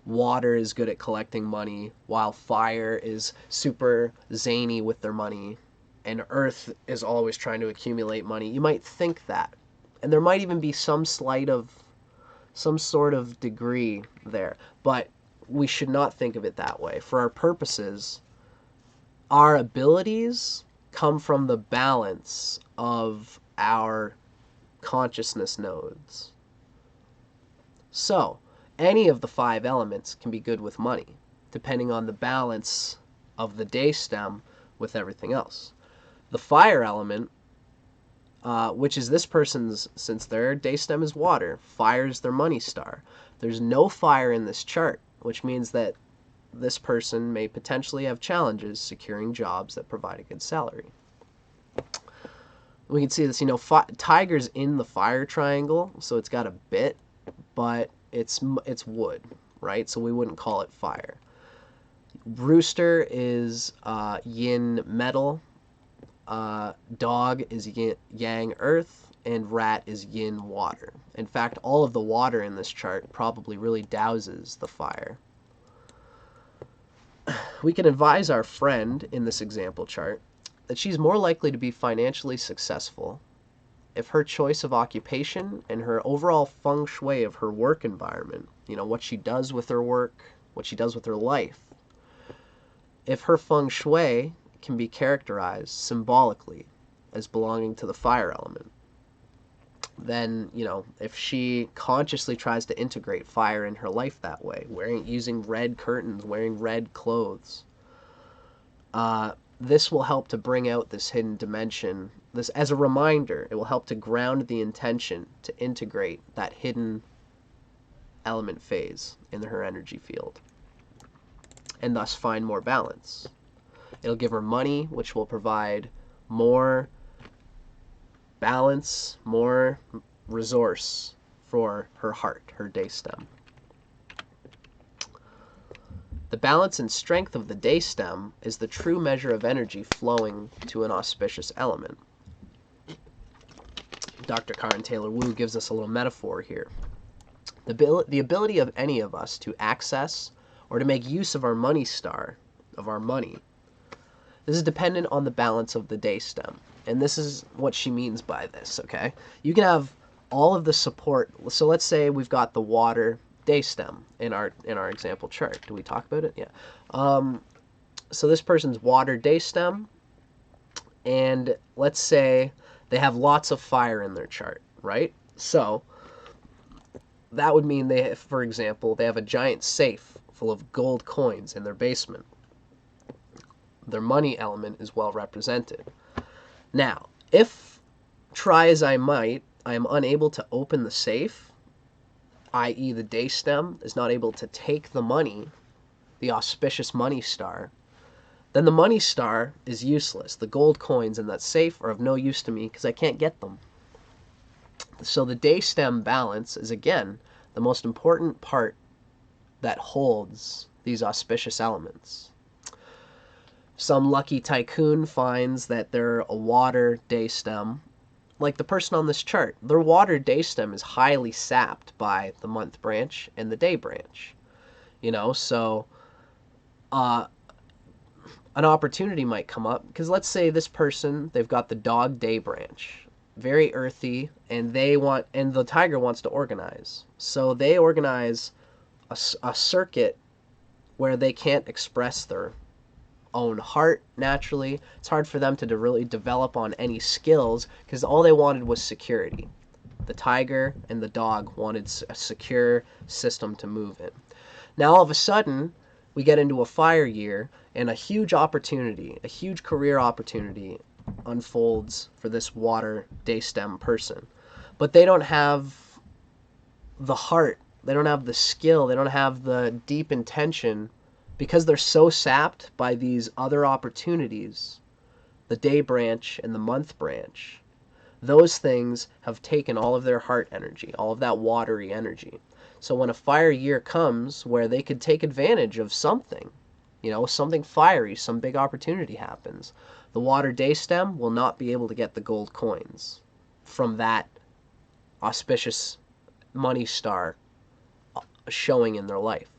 water is good at collecting money, while fire is super zany with their money, and earth is always trying to accumulate money. You might think that. And there might even be some sort of degree there. But we should not think of it that way. For our purposes, our abilities come from the balance of our consciousness nodes. So, any of the 5 elements can be good with money, depending on the balance of the day stem with everything else. The fire element, which is this person's, since their day stem is water, fire is their money star. There's no fire in this chart, which means that this person may potentially have challenges securing jobs that provide a good salary. We can see this, tiger's in the fire triangle, so it's got a bit, but it's wood, right? So we wouldn't call it fire. Rooster is yin metal, dog is yang earth, and rat is yin water. In fact, all of the water in this chart probably really douses the fire. We can advise our friend in this example chart that she's more likely to be financially successful if her choice of occupation and her overall feng shui of her work environment, what she does with her work, what she does with her life, if her feng shui can be characterized symbolically as belonging to the fire element, then, if she consciously tries to integrate fire in her life that way, using red curtains, wearing red clothes, this will help to bring out this hidden dimension. This, as a reminder, it will help to ground the intention to integrate that hidden element phase in her energy field, and thus find more balance. It'll give her money, which will provide more balance, more resource for her heart, her day stem. The balance and strength of the day stem is the true measure of energy flowing to an auspicious element. Dr. Karin Taylor Wu gives us a little metaphor here. The ability of any of us to access or to make use of our money star, of our money, this is dependent on the balance of the day stem. And this is what she means by this, okay? You can have all of the support. So let's say we've got the water day stem in our example chart. Do we talk about it? Yeah. So this person's water day stem, and let's say they have lots of fire in their chart, right? So that would mean they, for example, they have a giant safe full of gold coins in their basement. Their money element is well represented. Now, if, try as I might, I am unable to open the safe, i.e. the day stem is not able to take the money, the auspicious money star, then the money star is useless. The gold coins in that safe are of no use to me because I can't get them. So the day stem balance is, again, the most important part that holds these auspicious elements. Some lucky tycoon finds that they're a water day stem. Like the person on this chart, their water day stem is highly sapped by the month branch and the day branch. So an opportunity might come up, because let's say this person, they've got the dog day branch, very earthy, and the tiger wants to organize. So they organize a circuit where they can't express their own heart naturally. It's hard for them to really develop on any skills because all they wanted was security. The tiger and the dog wanted a secure system to move in. Now all of a sudden we get into a fire year and a huge opportunity, a huge career opportunity unfolds for this water day stem person. But they don't have the heart, they don't have the skill, they don't have the deep intention, because they're so sapped by these other opportunities, the day branch and the month branch. Those things have taken all of their heart energy, all of that watery energy. So when a fire year comes where they could take advantage of something, something fiery, some big opportunity happens, the water day stem will not be able to get the gold coins from that auspicious money star showing in their life,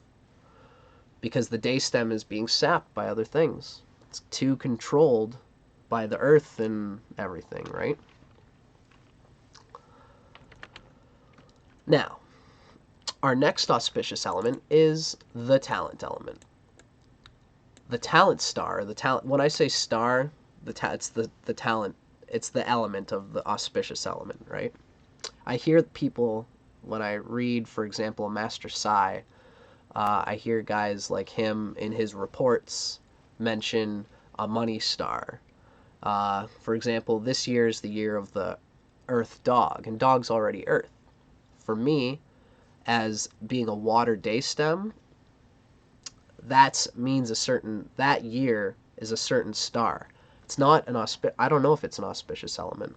because the day stem is being sapped by other things. It's too controlled by the earth and everything, right? Now, Our next auspicious element is the talent element. The talent star, the talent, when I say star, it's the talent, it's the element of the auspicious element, right? I hear people, when I read, for example, Master Zhongxian, I hear guys like him in his reports mention a money star. For example, this year is the year of the Earth dog, and dog's already Earth. For me, as being a water day stem, that means that year is a certain star. It's not an I don't know if it's an auspicious element.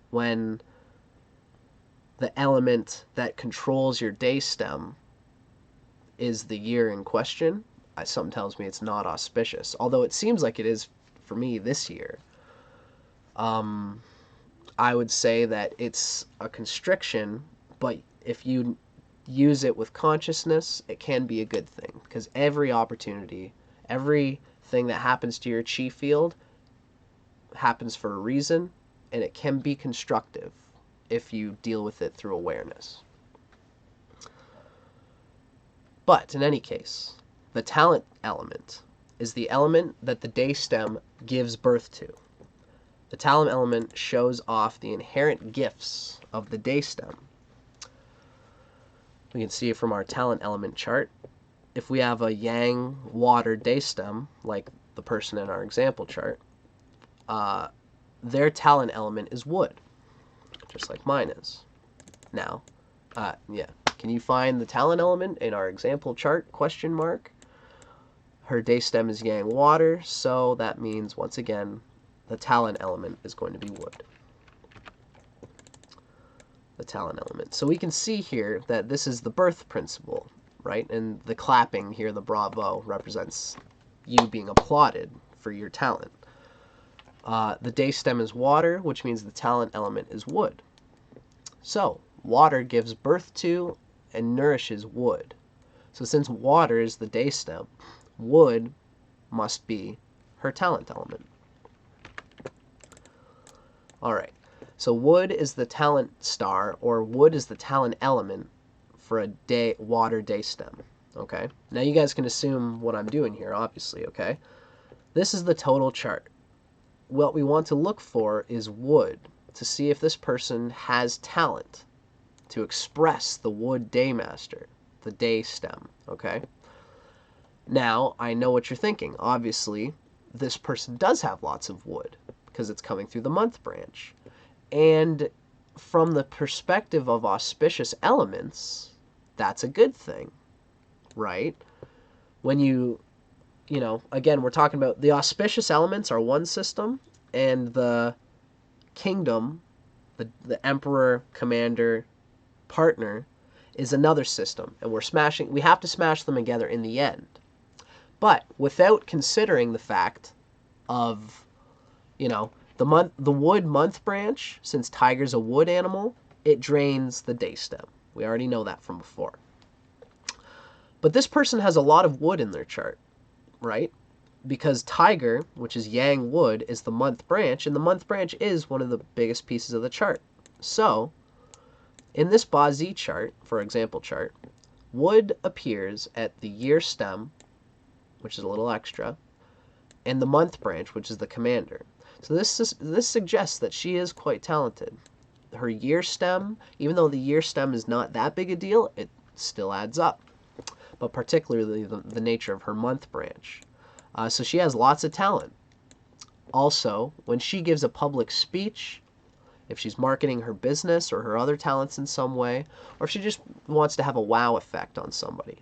When the element that controls your day stem is the year in question, something tells me it's not auspicious. Although it seems like it is for me this year. I would say that it's a constriction, but if you use it with consciousness, it can be a good thing, because every opportunity, everything that happens to your chi field happens for a reason, and it can be constructive if you deal with it through awareness. But in any case, the talent element is the element that the day stem gives birth to. The talent element shows off the inherent gifts of the day stem. We can see it from our talent element chart. If we have a yang water day stem, like the person in our example chart, their talent element is wood, just like mine is. Now, yeah, can you find the talent element in our example chart, question mark? Her day stem is yang water, so that means, once again, the talent element is going to be wood. The talent element. So we can see here that this is the birth principle, right? And the clapping here, the bravo, represents you being applauded for your talent. The day stem is water, which means the talent element is wood. So water gives birth to and nourishes wood. So since water is the day stem, wood must be her talent element. All right. So wood is the talent star, or wood is the talent element for a water day stem, okay? Now you guys can assume what I'm doing here, obviously, okay? This is the total chart. What we want to look for is wood, to see if this person has talent to express the wood day master, the day stem, okay? Now, I know what you're thinking. Obviously, this person does have lots of wood, because it's coming through the month branch. And from the perspective of auspicious elements, that's a good thing, right? When you know, again, we're talking about the auspicious elements are one system, and the kingdom, the emperor, commander, partner, is another system. And we have to smash them together in the end. But without considering the fact of, you know, the wood month branch, since tiger's a wood animal, it drains the day stem. We already know that from before. But this person has a lot of wood in their chart, right? Because tiger, which is yang wood, is the month branch, and the month branch is one of the biggest pieces of the chart. So, in this Ba-Zi chart, for example chart, wood appears at the year stem, which is a little extra, and the month branch, which is the commander. So this suggests that she is quite talented. Her year stem, even though the year stem is not that big a deal, it still adds up. But particularly the nature of her month branch. So she has lots of talent. Also, when she gives a public speech, if she's marketing her business or her other talents in some way, or if she just wants to have a wow effect on somebody,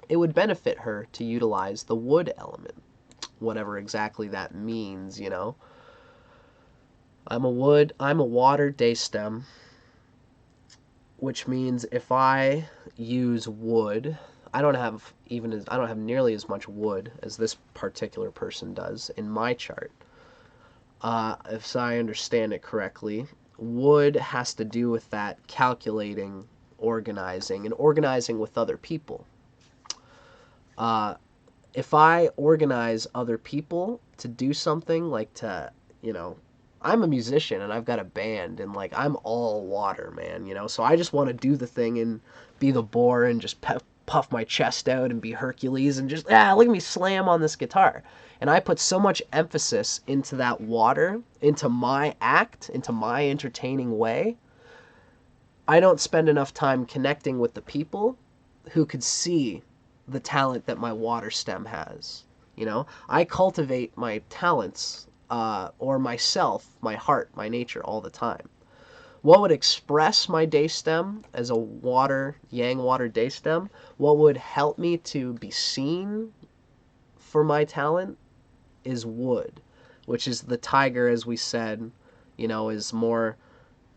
it would benefit her to utilize the wood element. Whatever exactly that means, you know. I'm a water day stem, which means if I use wood, I don't have nearly as much wood as this particular person does in my chart. If I understand it correctly, wood has to do with that calculating, organizing, and organizing with other people. If I organize other people to do something, like to, you know, I'm a musician and I've got a band, and like I'm all water, man, you know. So I just want to do the thing and be the boar and just puff my chest out and be Hercules and just look at me slam on this guitar. And I put so much emphasis into that water, into my act, into my entertaining way. I don't spend enough time connecting with the people who could see the talent that my water stem has. You know, I cultivate my talents or myself, my heart, my nature all the time. What would express my day stem as a yang water day stem? What would help me to be seen for my talent is wood, which is the tiger, as we said, you know, is more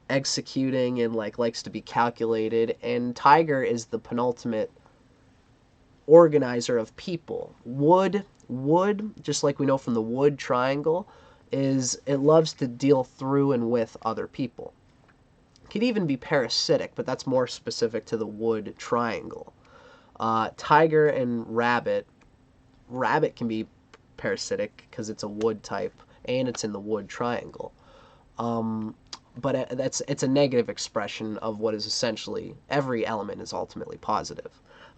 executing and like likes to be calculated, and tiger is the penultimate organizer of people. Wood, just like we know from the wood triangle, is it loves to deal through and with other people. It could even be parasitic, but that's more specific to the wood triangle. Tiger and rabbit can be parasitic because it's a wood type and it's in the wood triangle. But it's a negative expression of what is essentially every element is ultimately positive.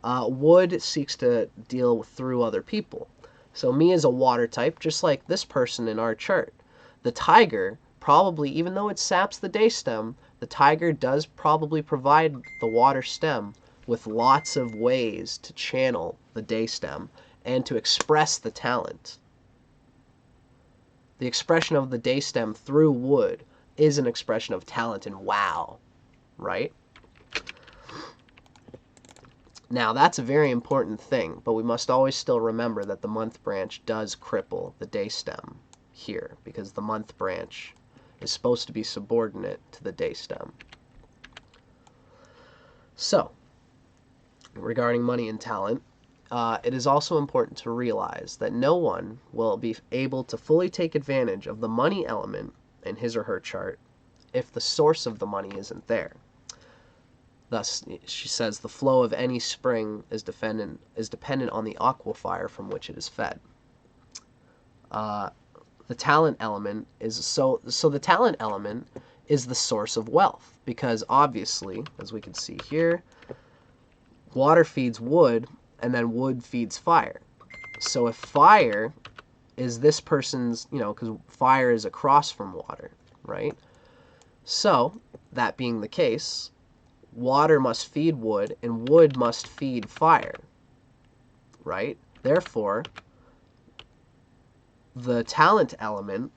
Wood seeks to deal through other people. So me as a water type, just like this person in our chart, the tiger probably, even though it saps the day stem, the tiger does probably provide the water stem with lots of ways to channel the day stem and to express the talent. The expression of the day stem through wood is an expression of talent and wow, right? Now, that's a very important thing, but we must always still remember that the month branch does cripple the day stem here, because the month branch is supposed to be subordinate to the day stem. So, regarding money and talent, it is also important to realize that no one will be able to fully take advantage of the money element in his or her chart if the source of the money isn't there. Thus, she says, the flow of any spring is dependent on the aquifer from which it is fed. The talent element is so the talent element is the source of wealth, because obviously, as we can see here, water feeds wood and then wood feeds fire. So if fire is this person's, you know, because fire is across from water, right? So, that being the case, water must feed wood and wood must feed fire, right? Therefore, the talent element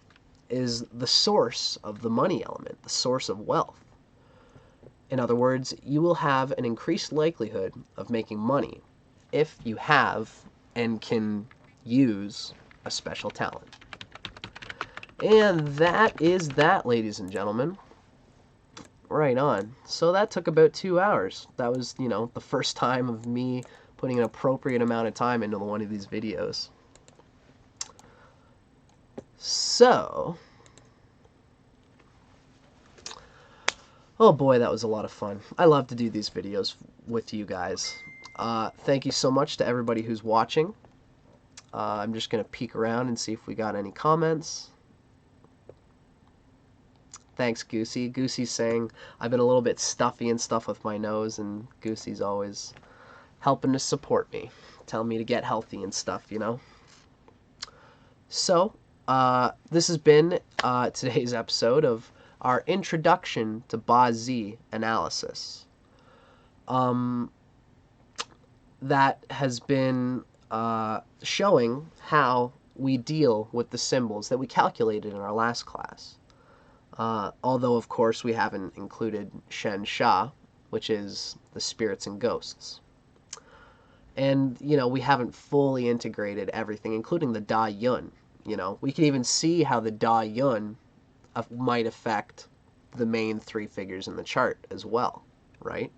is the source of the money element, the source of wealth. In other words, you will have an increased likelihood of making money if you have and can use a special talent. And that is that, ladies and gentlemen. Right on. So that took about 2 hours. That was, you know, the first time of me putting an appropriate amount of time into one of these videos. So, oh boy, that was a lot of fun. I love to do these videos with you guys. Thank you so much to everybody who's watching. I'm just going to peek around and see if we got any comments. Thanks, Goosey. Goosey's saying I've been a little bit stuffy and stuff with my nose, and Goosey's always helping to support me, telling me to get healthy and stuff, you know? So, this has been today's episode of our introduction to Ba Zi analysis. That has been showing how we deal with the symbols that we calculated in our last class. Although, of course, we haven't included Shen Sha, which is the spirits and ghosts. And, you know, we haven't fully integrated everything, including the Da Yun. You know, we can even see how the Da Yun might affect the main three figures in the chart as well, right?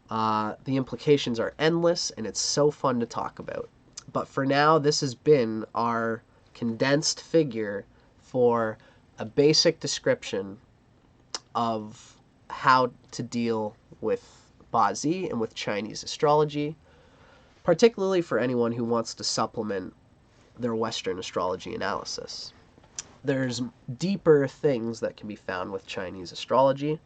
The implications are endless, and it's so fun to talk about. But for now, this has been our condensed figure for a basic description of how to deal with Ba Zi and with Chinese astrology, particularly for anyone who wants to supplement their Western astrology analysis. there's deeper things that can be found with Chinese astrology.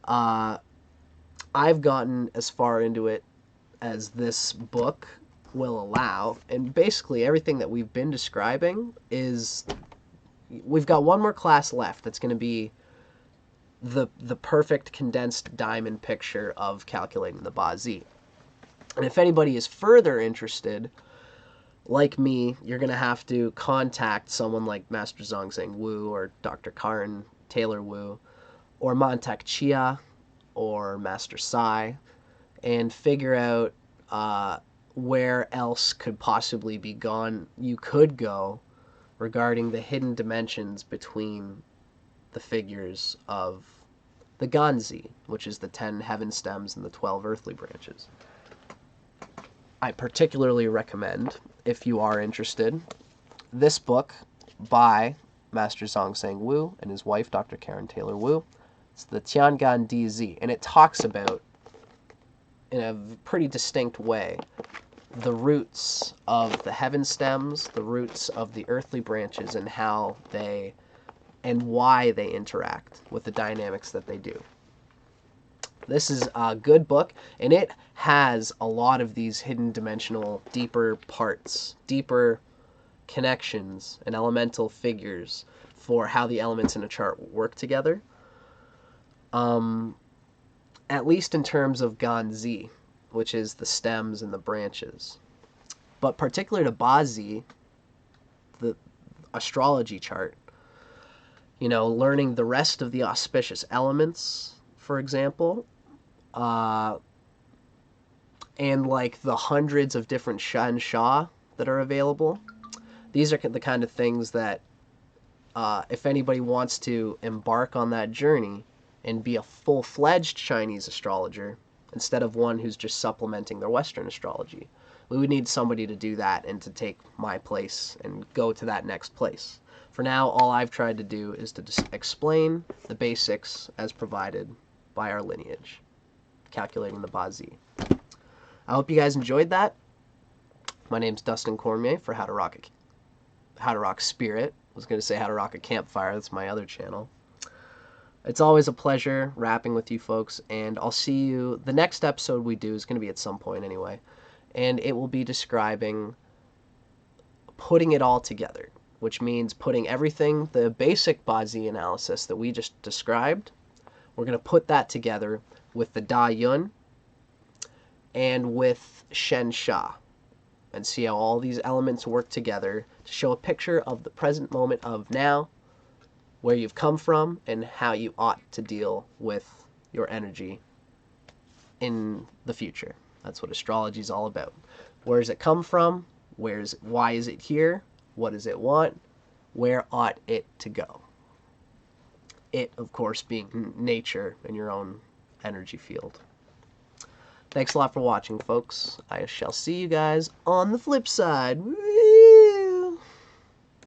I've gotten as far into it as this book will allow, and basically everything that we've been describing is, we've got one more class left that's going to be the perfect condensed diamond picture of calculating the Ba Zi. And if anybody is further interested, like me, you're going to have to contact someone like Master ZhongXian Wu or Dr. Karin Taylor Wu or Mantak Chia or Master Sai and figure out where else could possibly be gone. You could go regarding the hidden dimensions between the figures of the Ganzi, which is the 10 heaven stems and the 12 earthly branches. I particularly recommend, if you are interested, this book by Master ZhongXian Wu and his wife, Dr. Karin Taylor Wu. It's the Tiangan DZ, and it talks about, in a pretty distinct way, the roots of the heaven stems, the roots of the earthly branches, and how they and why they interact with the dynamics that they do. This is a good book, and it has a lot of these hidden dimensional, deeper parts, deeper connections and elemental figures for how the elements in a chart work together. At least in terms of Ganzi, which is the stems and the branches. But particular to Ba Zi, the astrology chart, you know, learning the rest of the auspicious elements, for example, and like the hundreds of different Shan Sha that are available. These are the kind of things that if anybody wants to embark on that journey and be a full-fledged Chinese astrologer, instead of one who's just supplementing their Western astrology, we would need somebody to do that and to take my place and go to that next place. For now, all I've tried to do is to just explain the basics as provided by our lineage, calculating the Ba Zi. I hope you guys enjoyed that. My name's Dustin Cormier for How to Rock Spirit. I was going to say How to Rock a Campfire. That's my other channel. It's always a pleasure rapping with you folks, and I'll see you. The next episode we do is going to be at some point anyway, and it will be describing putting it all together, which means putting everything, the basic Ba Zi analysis that we just described, we're going to put that together with the Da Yun and with Shen Sha, and see how all these elements work together to show a picture of the present moment of now, where you've come from, and how you ought to deal with your energy in the future. That's what astrology is all about. Where does it come from? Why is it here? What does it want? Where ought it to go? It, of course, being nature and your own energy field. Thanks a lot for watching, folks. I shall see you guys on the flip side.